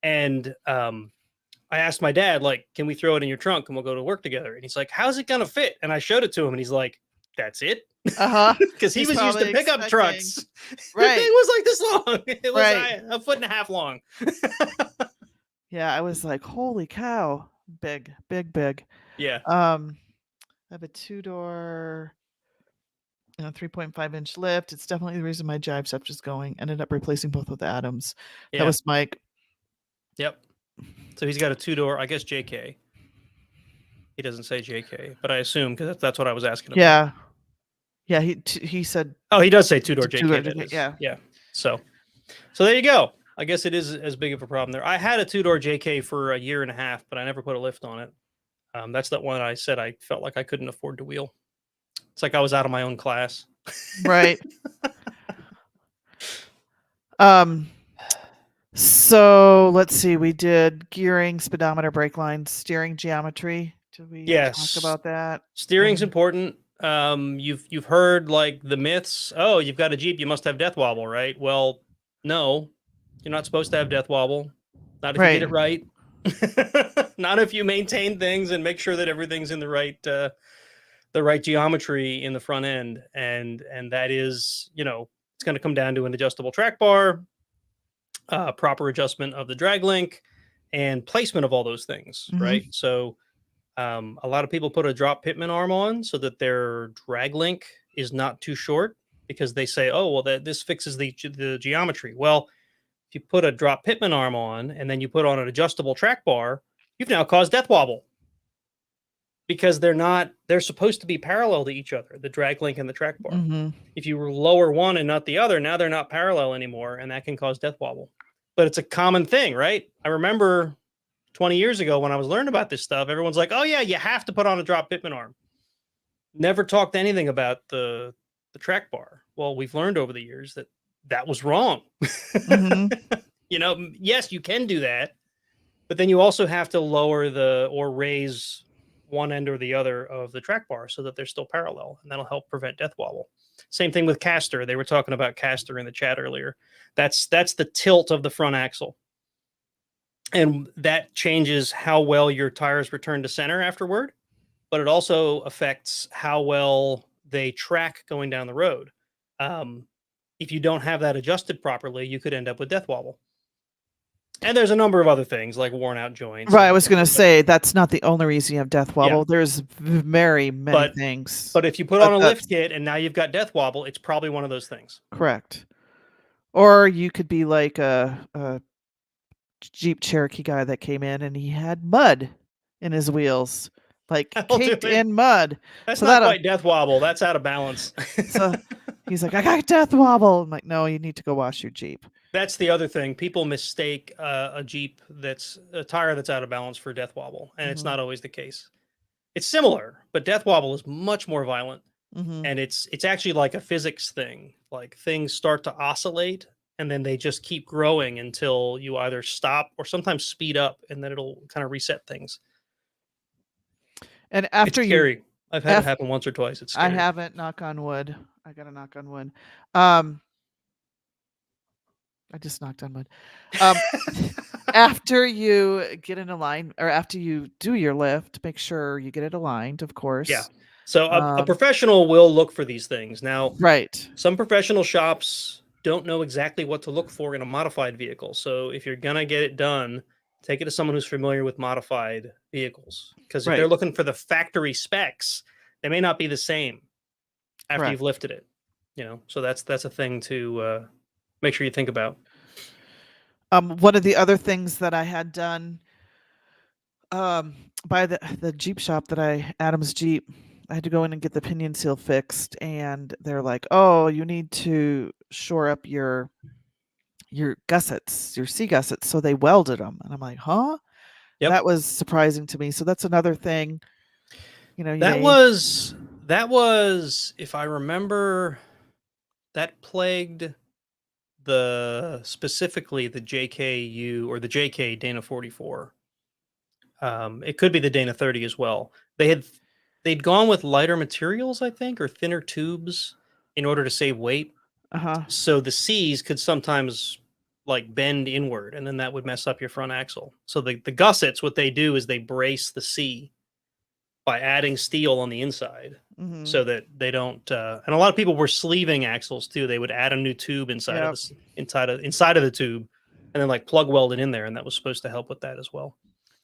and I asked my dad, like, can we throw it in your trunk and we'll go to work together? And he's like, how's it gonna fit? And I showed it to him, and he's like, that's it. uh-huh. Because he He's was used to probably pickup expecting. trucks. The thing Right. was like this long. It was Right. a foot and a half long. Yeah, I was like, holy cow. Big, big, big. Yeah. I have a two-door, 3.5-inch lift. It's definitely the reason my drive shaft is going. Ended up replacing both with Adams. That Yeah. was Mike. Yep. So he's got a 2-door, I guess JK. He doesn't say JK, but I assume because that's what I was asking about. Yeah. Yeah, he said Oh, he does say 2-door two-door JK. That JK, is. yeah. Yeah. So there you go. I guess it is as big of a problem there. I had a 2-door JK for a year and a half, but I never put a lift on it. That's that one I said I felt like I couldn't afford to wheel. It's like I was out of my own class. Right. So let's see. We did gearing, speedometer, brake lines, steering geometry. Did we Yes. talk about that? Steering's And important. You've heard like the myths. Oh, you've got a Jeep, you must have death wobble, right? Well, no, you're not supposed to have death wobble. Not if you get it right. Not if you maintain things and make sure that everything's in the right geometry in the front end. And that is, it's going to come down to an adjustable track bar, proper adjustment of the drag link, and placement of all those things, Mhm. right? So a lot of people put a drop pitman arm on so that their drag link is not too short, because they say, oh, well, this fixes the geometry. Well, if you put a drop pitman arm on and then you put on an adjustable track bar, you've now caused death wobble, because they're supposed to be parallel to each other, the drag link and the track bar. Mhm. If you lower one and not the other, now they're not parallel anymore, and that can cause death wobble. But it's a common thing, right? I remember 20 years ago when I was learning about this stuff, everyone's like, oh yeah, you have to put on a drop pitman arm. Never talked anything about the track bar. Well, we've learned over the years that was wrong. Mhm. Yes, you can do that, but then you also have to lower or raise one end or the other of the track bar so that they're still parallel, and that'll help prevent death wobble. Same thing with caster. They were talking about caster in the chat earlier. That's the tilt of the front axle, and that changes how well your tires return to center afterward. but it also affects how well they track going down the road. Um, if you don't have that adjusted properly, you could end up with death wobble. And there's a number of other things like worn out joints Right. and I was going whatever. to say that's not the only reason you have death Yeah, wobble. There's very many but things, but if you put on but a that's lift kit and now you've got death wobble, it's probably one of those things. correct. Or you could be like a Jeep Cherokee guy that came in and he had mud in his wheels, like That'll do caked it. in mud. That's So not that quite death wobble. That's out of balance. so he's like, I got death wobble. I'm like, no, you need to go wash your Jeep. That's the other thing. People mistake a Jeep that's a tire that's out of balance for death wobble, and it's Hmm. not always the case. It's similar, but death wobble is much more violent, Hmm. and it's actually like a physics thing. Like things start to oscillate, and then they just keep growing until you either stop or sometimes speed up, and then it'll kind of reset things. And It's after you, scary. I've had it F, happen once or twice. It's I scary. haven't. Knock on wood. I got to knock on wood. Um, I just knocked on wood. Um, after you get in a line or after you do your lift, make sure you get it aligned, of Yeah. course. So a Um, professional will look for these things. Now, right. some professional shops don't know exactly what to look for in a modified vehicle. So if you're gonna get it done, take it to someone who's familiar with modified vehicles. Because if they're Right. looking for the factory specs, they may not be the same after you've Correct. lifted it. So that's a thing to make sure you think about. One of the other things that I had done um, by the Jeep shop that Adam's Jeep, I had to go in and get the pinion seal fixed, and they're like, "Oh, you need to shore up your gussets, your C gussets." So they welded them, and I'm like, "Huh?" Yep. That was surprising to me. So that's another thing. You That may. was that was, if I remember, that plagued specifically the JKU or the JK Dana 44. It could be the Dana 30 as well. They'd gone with lighter materials, I think, or thinner tubes in order to save weight. Uh huh. So the C's could sometimes like bend inward, and then that would mess up your front axle. So the gussets, what they do is they brace the C by adding steel on the inside, Hmm. so that they don't. And a lot of people were sleeving axles too. They would add a new tube inside of Yep. this inside of the tube, and then like plug weld it in there, and that was supposed to help with that as well.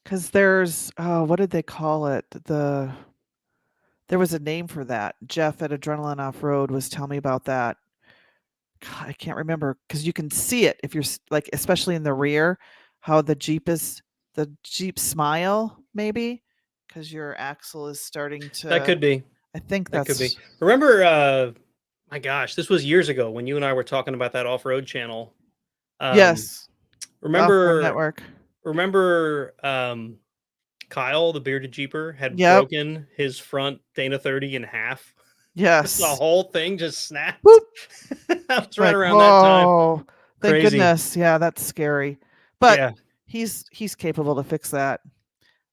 Because there's what did they call it? There was a name for that. Jeff at Adrenaline Off Road was telling me about that. God, I can't remember because you can see it if you're like, especially in the rear, how the Jeep smile maybe because your axle is starting That to. could be. I think That could be. that's Remember, my gosh, this was years ago when you and I were talking about that off-road channel. Um, yes, the Off Road remember, Network. remember, Kyle, the bearded Jeeper, had Yep. broken his front Dana 30 in half. The Yes. whole thing just snapped. Whoop. That was right Like, around that time. oh, thank Crazy. goodness. Yeah, that's scary. But Yeah. he's capable to fix that.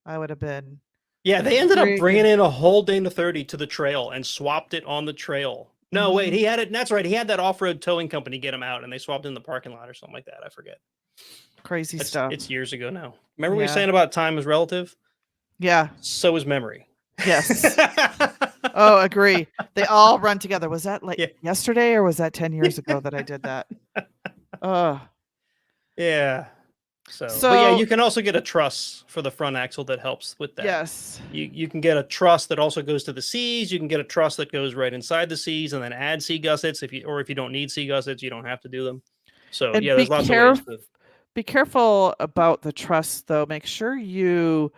I would have been Yeah, they ended up bringing freaking in a whole Dana 30 to the trail and swapped it on the trail. No, wait, mhm, he had it. That's right. He had that off-road towing company get him out, and they swapped in the parking lot or something like that. I forget. crazy stuff. It's years ago now. Remember we were Yeah. saying about time is relative? Yeah. So is memory. Yes. Oh, agree. They all run together. Was that like Yeah. yesterday or was that 10 years ago that I did that? Oh. Yeah. But yeah, So, you can also get a truss for the front axle that helps with that. yes. You can get a truss that also goes to the C's. You can get a truss that goes right inside the C's and then add C gussets. If you don't need C gussets, you don't have to do them. So And yeah, there's lots of ways to. be careful about the trust though. Make sure you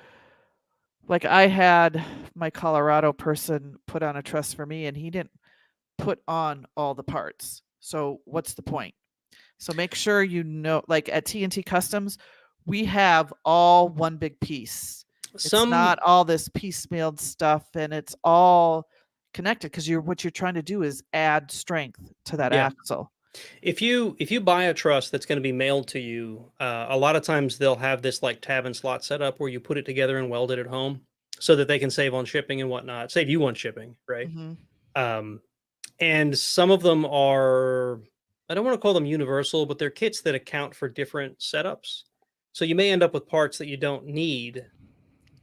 like I had my Colorado person put on a truss for me and he didn't put on all the parts. So what's the point? So make sure you know, like at TNT Customs, we have all one big piece. It's Some not all this piecemealed stuff, and it's all connected because what you're trying to do is add strength to that Yeah. axle. If you buy a truss that's going to be mailed to you, a lot of times they'll have this like tab and slot set up where you put it together and weld it at home, so that they can save on shipping and whatnot. Save you on shipping, right? Hmm. Um, and some of them are, I don't want to call them universal, but they're kits that account for different setups. So you may end up with parts that you don't need,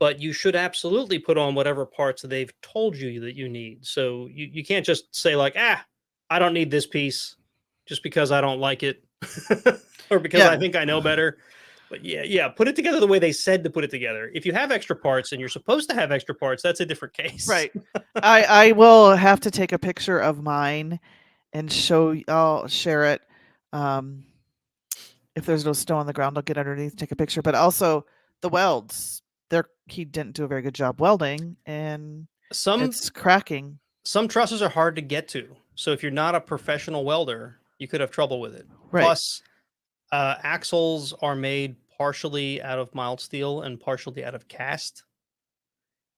but you should absolutely put on whatever parts they've told you that you need. So you can't just say like, I don't need this piece just because I don't like it or because I Yeah, think I know better. But yeah, put it together the way they said to put it together. If you have extra parts and you're supposed to have extra parts, that's a different case. right. I will have to take a picture of mine and I'll share it. Um, if there's no snow on the ground, I'll get underneath, take a picture. But also the welds, he didn't do a very good job welding, and Some it's cracking. some trusses are hard to get to. So if you're not a professional welder, you could have trouble with it. Right. Plus, axles are made partially out of mild steel and partially out of cast.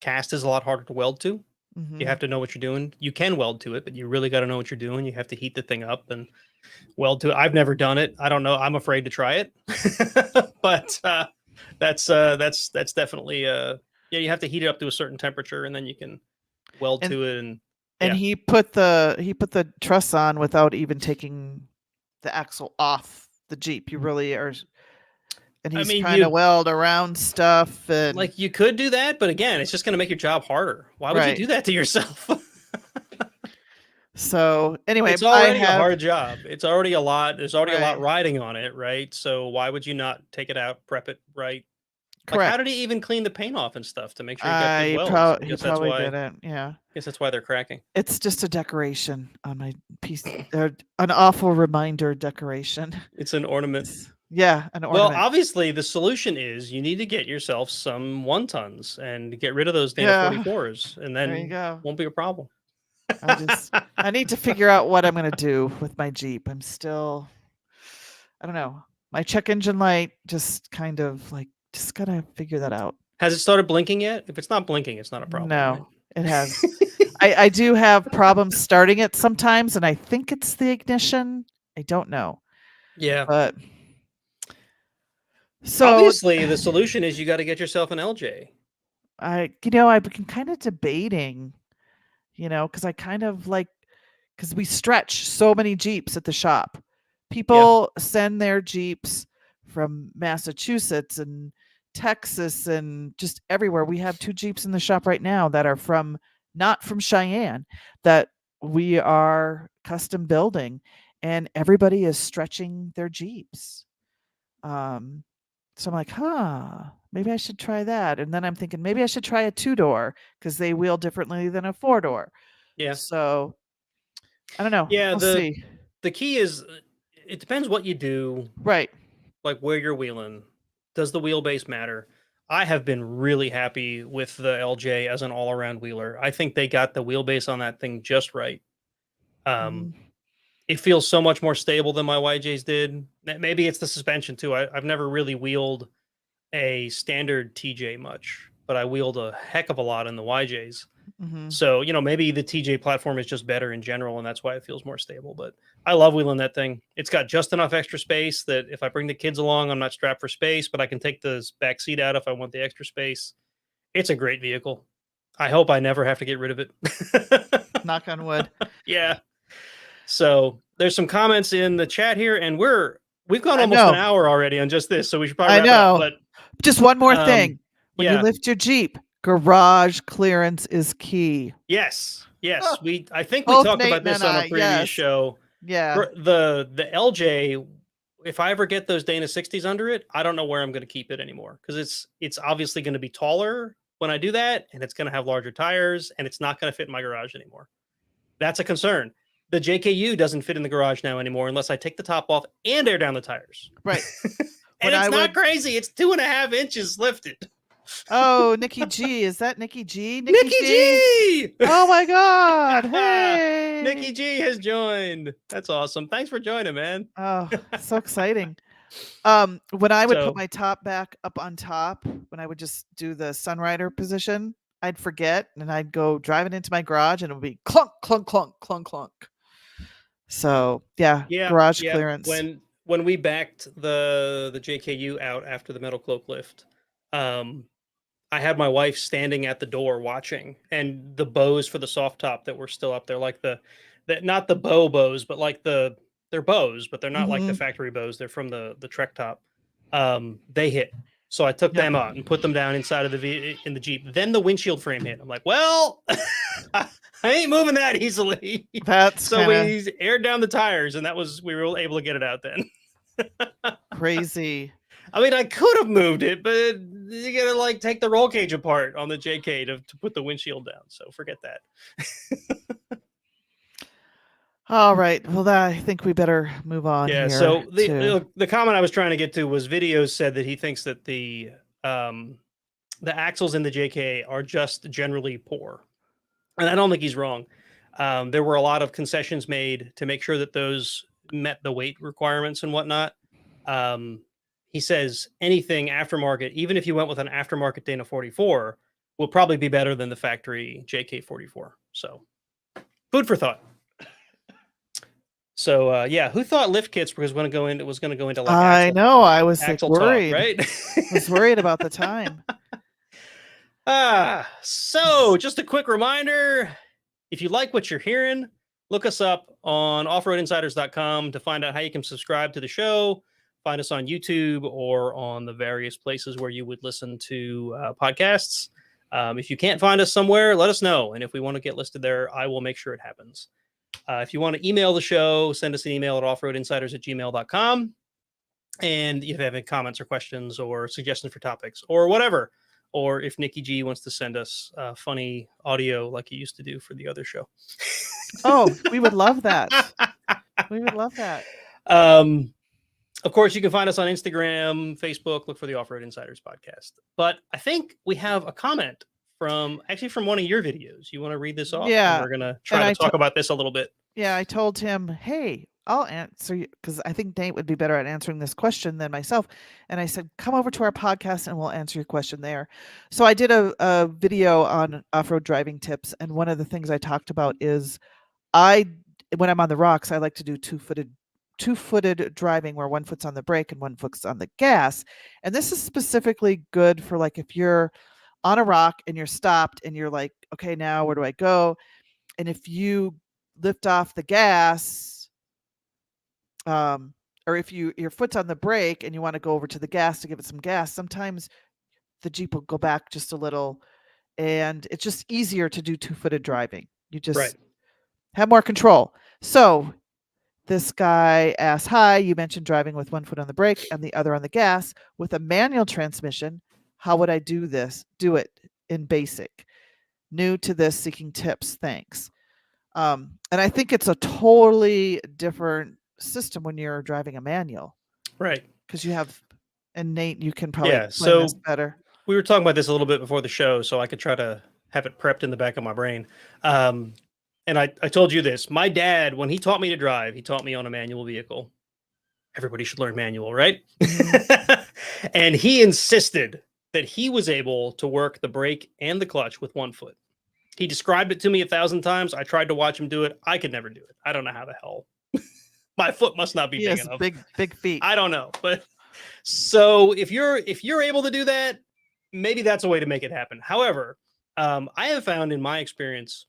Cast is a lot harder to weld to. You Hmm. have to know what you're doing. You can weld to it, but you really got to know what you're doing. You have to heat the thing up and weld to it. I've never done it. I don't know. I'm afraid to try it. But that's definitely yeah, you have to heat it up to a certain temperature and then you can weld And to it and and yeah. he put the truss on without even taking the axle off the Jeep. You really are, and I he's mean, trying to weld around stuff and you could do that, but again, it's just going to make your job harder. Why would you right. do that to yourself? So anyway, It's I already a have hard job. It's already a lot. There's already a lot right. riding on it, right? So why would you not take it out, prep it right? Like, how did Correct. he even clean the paint off and stuff to make sure you got good welds? I He guess that's probably why. I didn't. Yeah. guess that's why they're cracking. It's just a decoration on my piece, an awful reminder decoration. It's an ornament. Yeah, an Well, ornament. obviously, the solution is you need to get yourself some one tons and get rid of those Dana Yeah, 44s, and there you then go. won't be a problem. I need to figure out what I'm gonna do with my Jeep. I don't know. My check engine light just kind of like just gotta figure that out. Has it started blinking yet? If it's not blinking, it's not a problem, right? No, it has. I do have problems starting it sometimes, and I think it's the ignition. I don't know, Yeah. but so Obviously, the solution is you got to get yourself an LJ. I've been kind of debating, because I kind of like because we stretch so many Jeeps at the shop. Yeah. People send their Jeeps from Massachusetts and Texas and just everywhere. We have 2 Jeeps in the shop right now that are not from Cheyenne, that we are custom building, and everybody is stretching their Jeeps. So I'm like, maybe I should try that. And then I'm thinking maybe I should try a 2-door because they wheel differently than a 4-door. Yeah. So I don't know. Yeah. We'll see. The key is it depends what you do, Right. like where you're wheeling. Does the wheelbase matter? I have been really happy with the LJ as an all around wheeler. I think they got the wheelbase on that thing just right. Um, Mhm. it feels so much more stable than my YJs did. Maybe it's the suspension too. I've never really wheeled a standard TJ much, but I wheeled a heck of a lot in the YJs. Mhm. So, maybe the TJ platform is just better in general, and that's why it feels more stable. But I love wheeling that thing. It's got just enough extra space that if I bring the kids along, I'm not strapped for space, but I can take the back seat out if I want the extra space. It's a great vehicle. I hope I never have to get rid of it. Knock on wood. Yeah. So there's some comments in the chat here, and we've gone I almost an know. hour already on just this, so we should probably I wrap it up. know. But Just one more um, thing. When you yeah, lift your Jeep, garage clearance is key. yes, Oh, yes. I think we both talked Nate about and this on a I. previous Yes. show. Yeah. For the LJ, if I ever get those Dana 60s under it, I don't know where I'm going to keep it anymore because it's obviously going to be taller when I do that, and it's going to have larger tires, and it's not going to fit in my garage anymore. That's a concern. The JKU doesn't fit in the garage now anymore unless I take the top off and air down the tires. Right. And When it's I not would crazy. It's 2.5 inches lifted. Oh, Nikki G. Is that Nikki G? Nikki Nikki G? G! Oh my God. Hey. Nikki G has joined. That's awesome. Thanks for joining, man. Oh, so exciting. When I would put So, my top back up on top, when I would just do the Sunrider position, I'd forget and I'd go driving into my garage and it would be clunk, clunk, clunk, clunk, clunk. So yeah, yeah, garage yeah. clearance. When we backed the JKU out after the metal cloak lift, um, I had my wife standing at the door watching, and the bows for the soft top that were still up there, like that not the bows, but like they're bows, but they're not like the Hmm. factory bows. They're from the Trek top. They hit. So I took Yep. them out and put them down inside of in the Jeep. Then the windshield frame hit. I'm like, well, I ain't moving that easily. That's So kind of we aired down the tires, and we were able to get it out then. crazy. I mean, I could have moved it, but you gotta like take the roll cage apart on the JK to put the windshield down. So forget that. All right. Well, I think we better move on Yeah. here. So the comment I was trying to get to was Videos said that he thinks that the axles in the JK are just generally poor, and I don't think he's wrong. There were a lot of concessions made to make sure that those met the weight requirements and whatnot. He says anything aftermarket, even if you went with an aftermarket Dana 44, will probably be better than the factory JK 44. So, food for thought. So, yeah, who thought lift kits was going to go into like I know. I was like axle worried. talk, right? I was worried about the time. So just a quick reminder, if you like what you're hearing, look us up on offroadinsiders.com to find out how you can subscribe to the show. Find us on YouTube or on the various places where you would listen to podcasts. If you can't find us somewhere, let us know. And if we want to get listed there, I will make sure it happens. If you want to email the show, send us an email at offroadinsiders@gmail.com. And if you have any comments or questions or suggestions for topics or whatever, or if Nikki G wants to send us funny audio like he used to do for the other show. Oh, we would love that. We would love that. Of course, you can find us on Instagram, Facebook, look for the Off-Road Insiders podcast. But I think we have a comment from one of your videos. You want to read this off? Yeah. And we're going to try to talk about this a little bit. Yeah, I told him, hey, I'll answer you because I think Nate would be better at answering this question than myself. And I said, come over to our podcast and we'll answer your question there. So I did a video on off-road driving tips. And one of the things I talked about is when I'm on the rocks, I like to do two-footed driving where one foot's on the brake and one foot's on the gas. And this is specifically good for like if you're on a rock and you're stopped and you're like, okay, now where do I go? And if you lift off the gas, or if your foot's on the brake and you want to go over to the gas to give it some gas, sometimes the Jeep will go back just a little, and it's just easier to do two-footed driving. You just have more control. So this guy asked, hi, you mentioned driving with one foot on the brake and the other on the gas with a manual transmission. How would I do this? Do it in basic. New to this, seeking tips. Thanks. And I think it's a totally different system when you're driving a manual. Right. Because you have, and Nate, you can probably explain this better. We were talking about this a little bit before the show, so I could try to have it prepped in the back of my brain. And I told you this. My dad, when he taught me to drive, he taught me on a manual vehicle. Everybody should learn manual, right? Mm-hmm. And he insisted that he was able to work the brake and the clutch with one foot. He described it to me 1,000 times. I tried to watch him do it. I could never do it. I don't know how the hell. My foot must not be big enough. Big feet. I don't know. But so if you're able to do that, maybe that's a way to make it happen. However, I have found in my experience,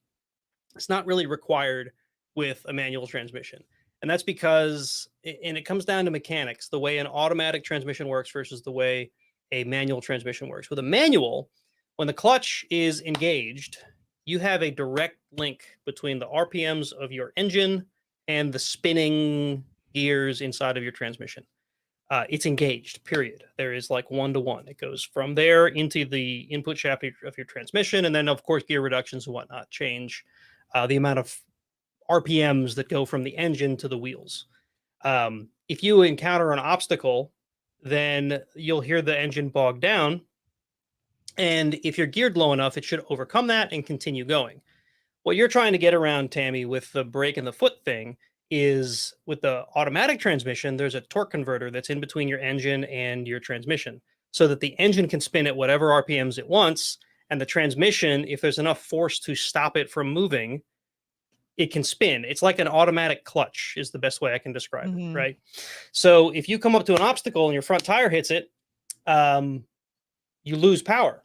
it's not really required with a manual transmission. And that's because, and it comes down to mechanics, the way an automatic transmission works versus the way a manual transmission works. With a manual, when the clutch is engaged, you have a direct link between the RPMs of your engine and the spinning gears inside of your transmission. It's engaged, period. There is like 1-to-1. It goes from there into the input shaft of your transmission. And then, of course, gear reductions and whatnot change the amount of RPMs that go from the engine to the wheels. If you encounter an obstacle, then you'll hear the engine bog down. And if you're geared low enough, it should overcome that and continue going. What you're trying to get around, Tammy, with the brake and the foot thing is with the automatic transmission, there's a torque converter that's in between your engine and your transmission so that the engine can spin at whatever RPMs it wants. And the transmission, if there's enough force to stop it from moving, it can spin. It's like an automatic clutch is the best way I can describe it, right? So if you come up to an obstacle and your front tire hits it, you lose power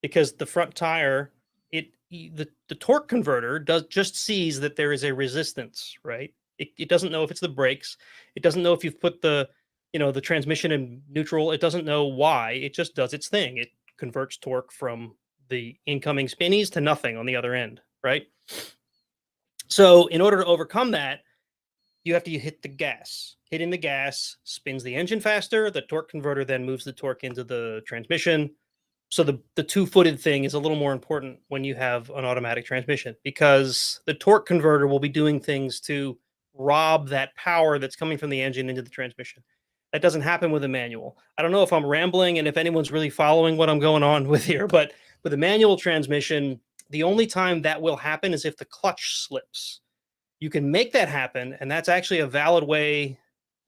because the front tire, the torque converter just sees that there is a resistance, right? It doesn't know if it's the brakes. It doesn't know if you've put the the transmission in neutral. It doesn't know why. It just does its thing. It converts torque from the incoming spinnies to nothing on the other end, right? So in order to overcome that, you have to hit the gas. Hitting the gas spins the engine faster. The torque converter then moves the torque into the transmission. So the two-footed thing is a little more important when you have an automatic transmission, because the torque converter will be doing things to rob that power that's coming from the engine into the transmission. That doesn't happen with a manual. I don't know if I'm rambling and if anyone's really following what I'm going on with here, but with a manual transmission, the only time that will happen is if the clutch slips. You can make that happen, and that's actually a valid way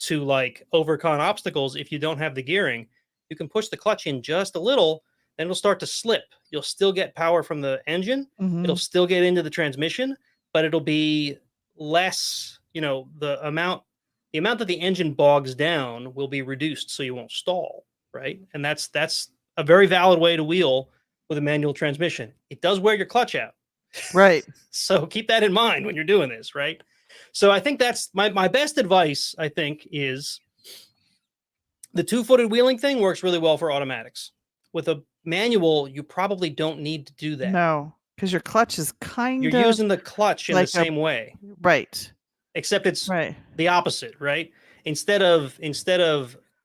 to like overcome obstacles. If you don't have the gearing, you can push the clutch in just a little, then it'll start to slip. You'll still get power from the engine. It'll still get into the transmission, but it'll be less, the amount that the engine bogs down will be reduced, so you won't stall, right? And that's a very valid way to wheel with a manual transmission. It does wear your clutch out. Right. So keep that in mind when you're doing this, right? So I think that's my best advice, I think, is the two-footed wheeling thing works really well for automatics. With a manual, you probably don't need to do that. No, because your clutch is kind You're of using the clutch in the like same way, right. except it's Right. the opposite, right? Instead of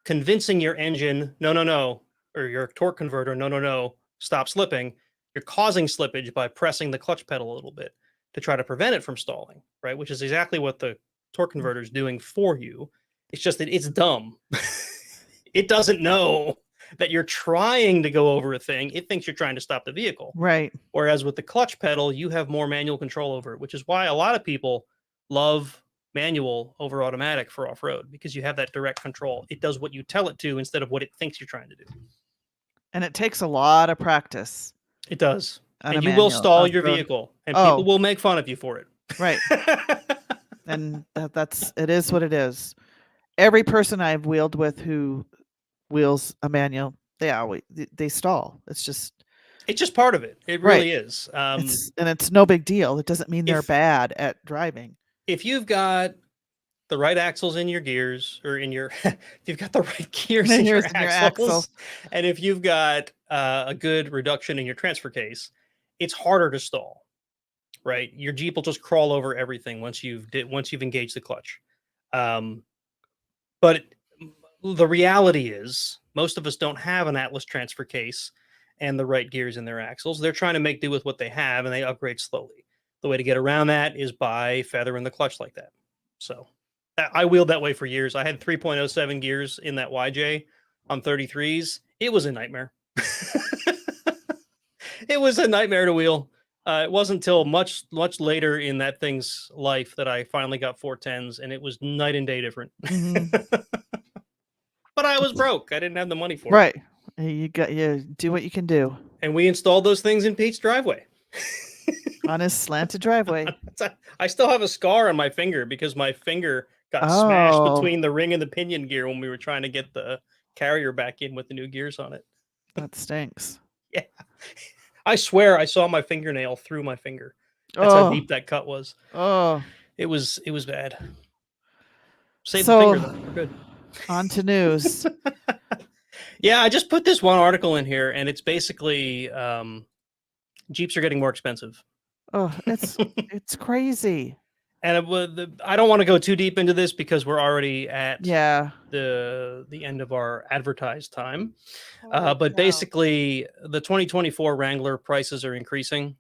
convincing your engine, no, or your torque converter, no, stop slipping, you're causing slippage by pressing the clutch pedal a little bit to try to prevent it from stalling, right? Which is exactly what the torque converter is doing for you. It's just that it's dumb. It doesn't know that you're trying to go over a thing. It thinks you're trying to stop the vehicle. Right. Whereas with the clutch pedal, you have more manual control over it, which is why a lot of people love manual over automatic for off-road, because you have that direct control. It does what you tell it to instead of what it thinks you're trying to do. And it takes a lot of practice. It does. And you will stall your vehicle, and people will make fun of you for it. Right. And it is what it is. Every person I've wheeled with who wheels a manual, they stall. It's just part of it. It really is. It's no big deal. It doesn't mean they're bad at driving. If you've got the right axles in your gears, or if you've got the right gears in your axles, and if you've got a good reduction in your transfer case, it's harder to stall, right? Your Jeep will just crawl over everything once you've engaged the clutch. But the reality is, most of us don't have an Atlas transfer case and the right gears in their axles. They're trying to make do with what they have, and they upgrade slowly. The way to get around that is by feathering the clutch like that. So I wheeled that way for years. I had 3.07 gears in that YJ on 33s. It was a nightmare. It was a nightmare to wheel. It wasn't until much later in that thing's life that I finally got 410s, and it was night and day different. But I was broke. I didn't have the money for it. Right. You do what you can do. And we installed those things in Pete's driveway. On his slanted driveway. I still have a scar on my finger because my finger got smashed between the ring and the pinion gear when we were trying to get the carrier back in with the new gears on it. That stinks. Yeah. I swear I saw my fingernail through my finger. That's how deep that cut was. Oh. It was bad. Save the finger though. We're good. On to news. Yeah, I just put this one article in here, and it's basically Jeeps are getting more expensive. Oh, it's crazy. And I don't want to go too deep into this because we're already at the end of our advertised time. But basically, the 2024 Wrangler prices are increasing.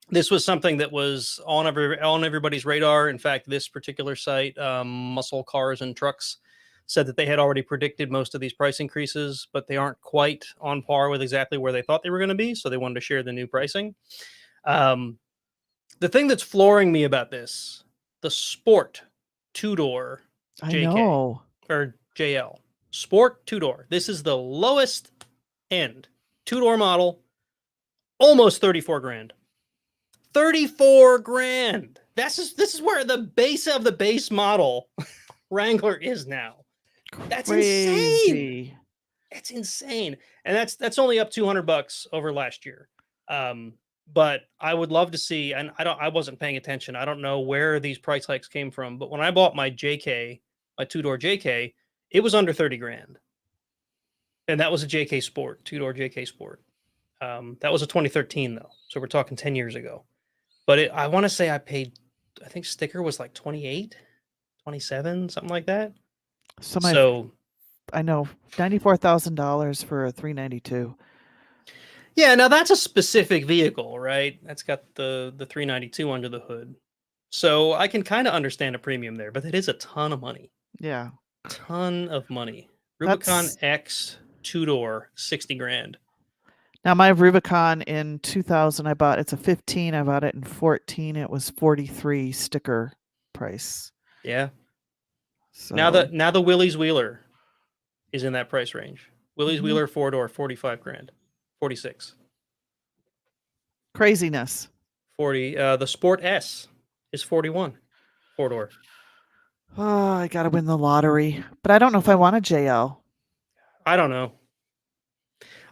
This was something that was on everybody's radar. In fact, this particular site, Muscle Cars and Trucks, said that they had already predicted most of these price increases, but they aren't quite on par with exactly where they thought they were going to be. So they wanted to share the new pricing. The thing that's flooring me about this, the Sport two-door JK or JL Sport two-door. This is the lowest end two-door model, almost 34 grand. 34 grand. This is where the base of the base model Wrangler is now. That's insane. It's insane. And that's only up $200 over last year. But I would love to see, and I wasn't paying attention. I don't know where these price hikes came from, but when I bought my JK, my two-door JK, It was under 30 grand. And that was a JK Sport, two-door JK Sport. That was a 2013 though. So we're talking 10 years ago. But I want to say I paid, I think sticker was like 28, 27, something like that. So I know $94,000 for a 392. Yeah, now that's a specific vehicle, right? That's got the 392 under the hood. So I can kind of understand a premium there, but it is a ton of money. Yeah. Ton of money. Rubicon X two-door, 60 grand. Now my Rubicon in 2000 I bought, it's a 15, I bought it in 14, it was 43 sticker price. Yeah. So Now the Willys Wheeler is in that price range. Willys Wheeler 4-door, 45 grand. 46. Craziness. 40. The Sport S is 41. 4-door. Oh, I got to win the lottery. But I don't know if I want a JL. I don't know.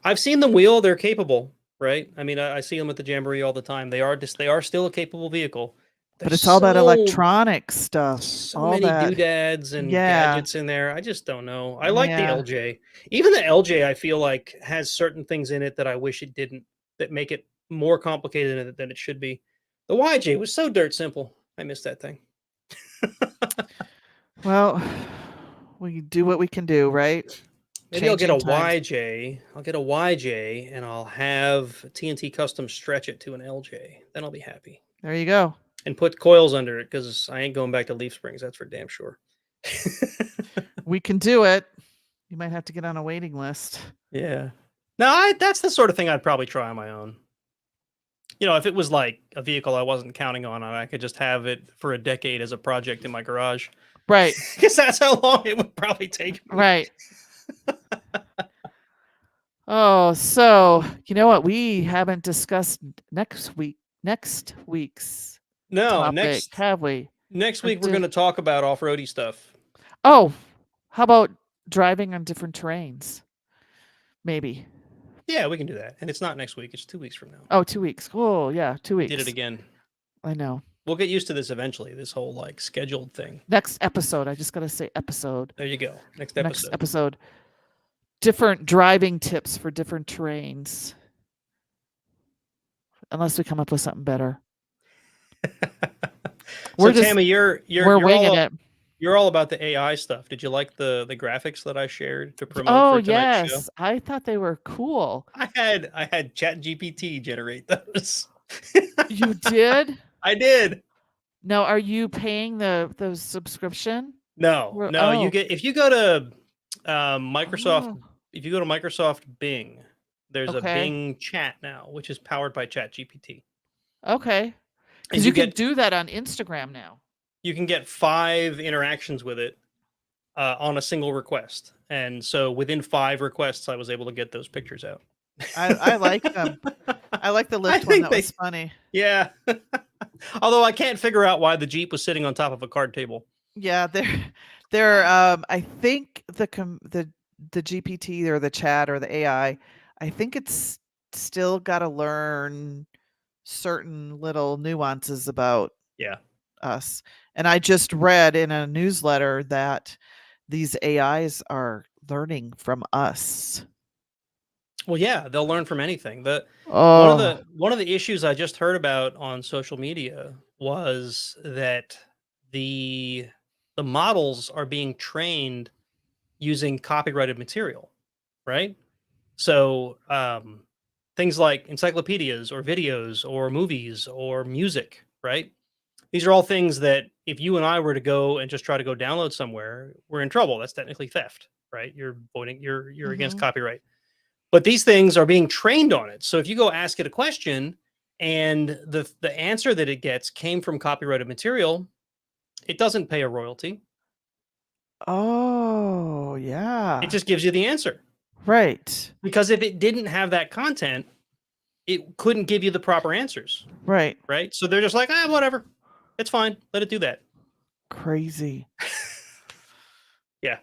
I've seen them wheel. They're capable, right? I mean, I see them at the Jamboree all the time. They are still a capable vehicle. But it's all that electronic stuff. So all many that doodads and gadgets in there. I just don't know. I like the Yeah. LJ. Even the LJ, I feel like, has certain things in it that I wish it didn't, that make it more complicated than it should be. The YJ was so dirt simple. I miss that thing. Well, we do what we can do, right? Maybe I'll get a Changing times. YJ. I'll get a YJ and I'll have TNT Custom stretch it to an LJ. Then I'll be happy. There you go. And put coils under it because I ain't going back to leaf springs. That's for damn sure. We can do it. You might have to get on a waiting list. Yeah. No, that's the sort of thing I'd probably try on my own. You know, if it was like a vehicle I wasn't counting on, I could just have it for a decade as a project in my garage. Right. Because that's how long it would probably take me. Right. Oh, so you know what? We haven't discussed next week's topic, have we? Next week we're going to talk about off-roady stuff. Oh, how about driving on different terrains? Maybe. Yeah, we can do that. And it's not next week. It's 2 weeks from now. Oh, 2 weeks. Oh, yeah, 2 weeks. Did it again. I know. We'll get used to this eventually, this whole like scheduled thing. Next episode. I just got to say episode. There you go. Next episode. Different driving tips for different terrains. Unless we come up with something better. Tammy, you're winging it. You're all about the AI stuff. Did you like the graphics that I shared to promote for tonight's show? I thought they were cool. I had ChatGPT generate those. You did? I did. Now, are you paying the subscription? No. You get, if you go to Microsoft, if you go to Microsoft Bing, there's a Bing chat now, which is powered by ChatGPT. Okay. Because you can do that on Instagram now. You can get 5 interactions with it on a single request. And so within 5 requests, I was able to get those pictures out. I like them. I like the lift one. That was funny. Yeah. Although I can't figure out why the Jeep was sitting on top of a card table. Yeah, they're I think the GPT or the chat or the AI, I think it's still got to learn certain little nuances about us. And I just read in a newsletter that these AIs are learning from us. Well, yeah, they'll learn from anything. One of the issues I just heard about on social media was that the models are being trained using copyrighted material, right? So things like encyclopedias or videos or movies or music, right? These are all things that if you and I were to go and just try to go download somewhere, we're in trouble. That's technically theft, right? You're against copyright. But these things are being trained on it. So if you go ask it a question and the answer that it gets came from copyrighted material, it doesn't pay a royalty. Oh, yeah. It just gives you the answer. Right. Because if it didn't have that content, it couldn't give you the proper answers. Right. Right. So they're just like, whatever. It's fine. Let it do that. Crazy. Yeah.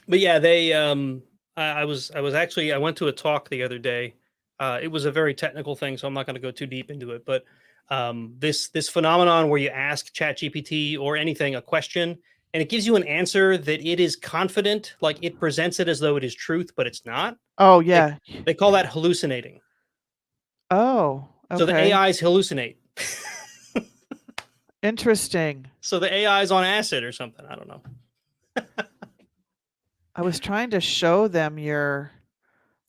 But yeah, they I went to a talk the other day. It was a very technical thing, so I'm not going to go too deep into it. But this phenomenon where you ask ChatGPT or anything a question and it gives you an answer that it is confident, like it presents it as though it is truth, but it's not. Oh, They, yeah. they call that hallucinating. Oh, So the okay. AIs hallucinate. Interesting. So the AI is on acid or something. I don't know. I was trying to show them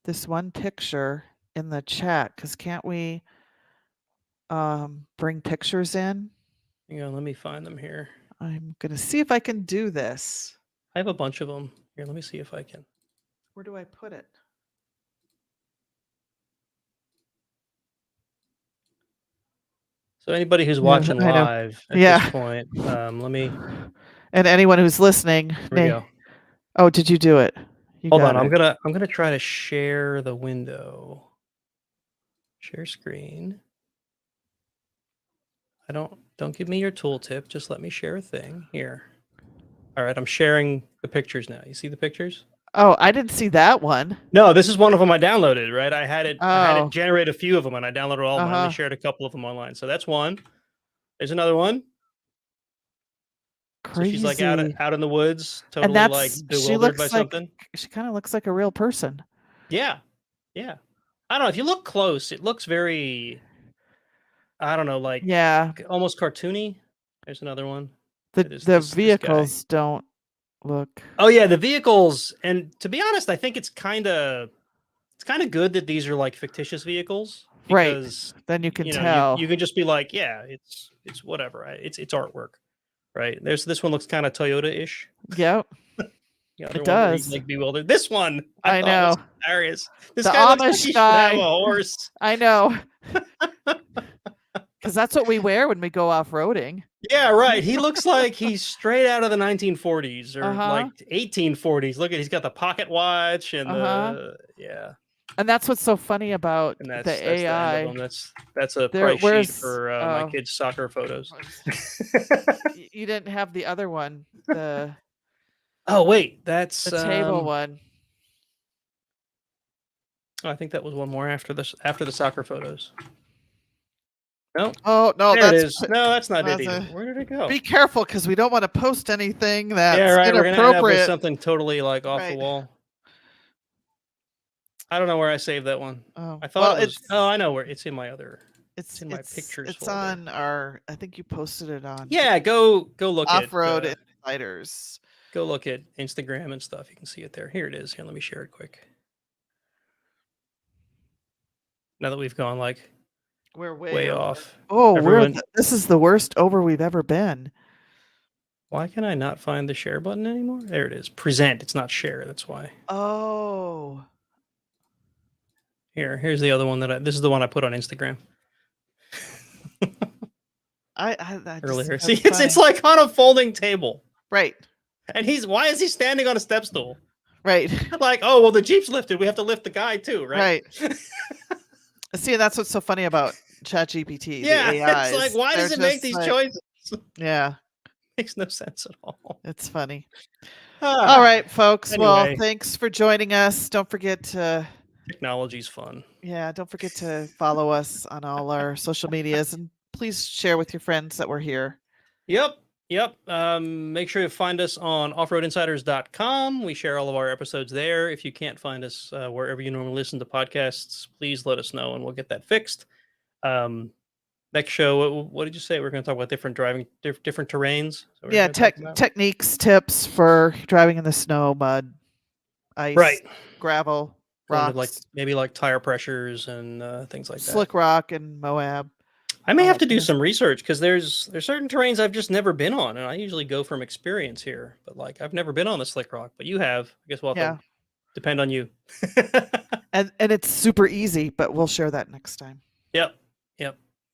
this one picture in the chat, because can't we bring pictures in? Hang on, let me find them here. I'm gonna see if I can do this. I have a bunch of them. Here, let me see if I can. Where do I put it? So anybody who's Yeah, watching I know. live at this Yeah. point, let me. And anyone who's listening, Here we go. oh, did you do it? You Hold got on. it. I'm gonna try to share the window. Share screen. Don't give me your tooltip. Just let me share a thing here. All right, I'm sharing the pictures now. You see the pictures? Oh, I didn't see that one. No, this is one of them I downloaded. Right, I had it Oh, generate a few of them, and I downloaded all of them. I only uh-huh. shared a couple of them online. So that's one. There's another one. So she's like Crazy. out in the woods, And totally like she bewildered by looks like something. she kind of looks like a real person. Yeah, yeah. I don't know. If you look close, it looks very. I don't know, like Yeah. almost cartoony. There's another one. It is The this guy. vehicles don't look Oh yeah, the vehicles. And to be honest, I think it's kind of good that these are like fictitious vehicles right. because Then you can you tell. can just be like, yeah, it's whatever. It's artwork, right? There's this one looks kind of Toyota-ish. Yep, The it other one where he's does. like bewildered. This one I I thought was know. hilarious. This The guy looks like Amish he should have a guy. horse. I know. Because that's what we wear when we go off-roading. Yeah, right. He looks like he's straight out of the 1940s or like Uh-huh. 1840s. Look at he's got the pocket watch and Uh-huh. yeah. And that's what's so funny about And the that's the end of AI. them. That's a There price sheet where's for my kids' soccer photos. you didn't have the other one, the Oh wait, that's table one. I think that was one more after the soccer photos. No, Oh, no, there it is. No, that's not it that's either. a Where did it go? be careful because we don't want to post anything Yeah, that's right. We're gonna end up with inappropriate. something totally like off the Right. wall. I don't know where I saved that one. Oh, I thought well, it was. Oh, I know where it's in my other. It's in my pictures folder. on our, I think you posted it on Yeah, go look Off-Road at Insiders. go look at Instagram and stuff. You can see it there. Here it is. Here, let me share it quick. Now that we've gone like We're way over. off. Oh, Everyone, this is the worst over we've ever been. why can I not find the share button anymore? There it is. Present. It's not share. That's why. Oh. Here's the other one this is the one I put on Instagram I just earlier. think See, that's it's funny. like on a folding table. Right. And why is he standing on a step stool? Right. Like, oh well, the Jeep's lifted. We have to lift the guy too, right? Right. See, that's what's so funny about ChatGPT, Yeah, the AIs. it's like, why does it make these choices? Yeah. Makes no sense at all. It's funny. All right, folks. Anyway. Well, thanks for joining us. Don't forget to Technology's fun. Yeah, don't forget to follow us on all our social medias and please share with your friends that we're here. Yep. Make sure to find us on offroadinsiders.com. We share all of our episodes there. If you can't find us wherever you normally listen to podcasts, please let us know and we'll get that fixed. Next show, what did you say? We're going to talk about different terrains. Yeah, techniques, tips for driving in the snow, mud, ice, right, gravel, rocks, like maybe like tire pressures and things like that. Slick rock and Moab. I may have to do some research because there's certain terrains I've just never been on, and I usually go from experience here. But like I've never been on the slick rock, but you have. I guess we'll have to depend on you. and it's super easy, but we'll share that next time. Yep.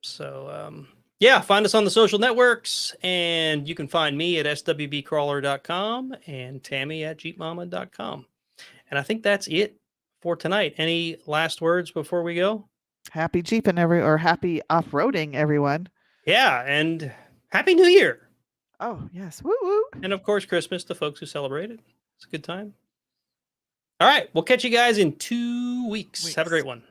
So yeah, find us on the social networks, and you can find me at swbcrawler.com and Tammy at jeepmama.com. And I think that's it for tonight. Any last words before we go? Happy Jeeping or happy off-roading, everyone. Yeah, and Happy New Year. Oh, yes. Woo woo. And of course, Christmas to folks who celebrate it. It's a good time. All right, we'll catch you guys in 2 weeks. Have a great one.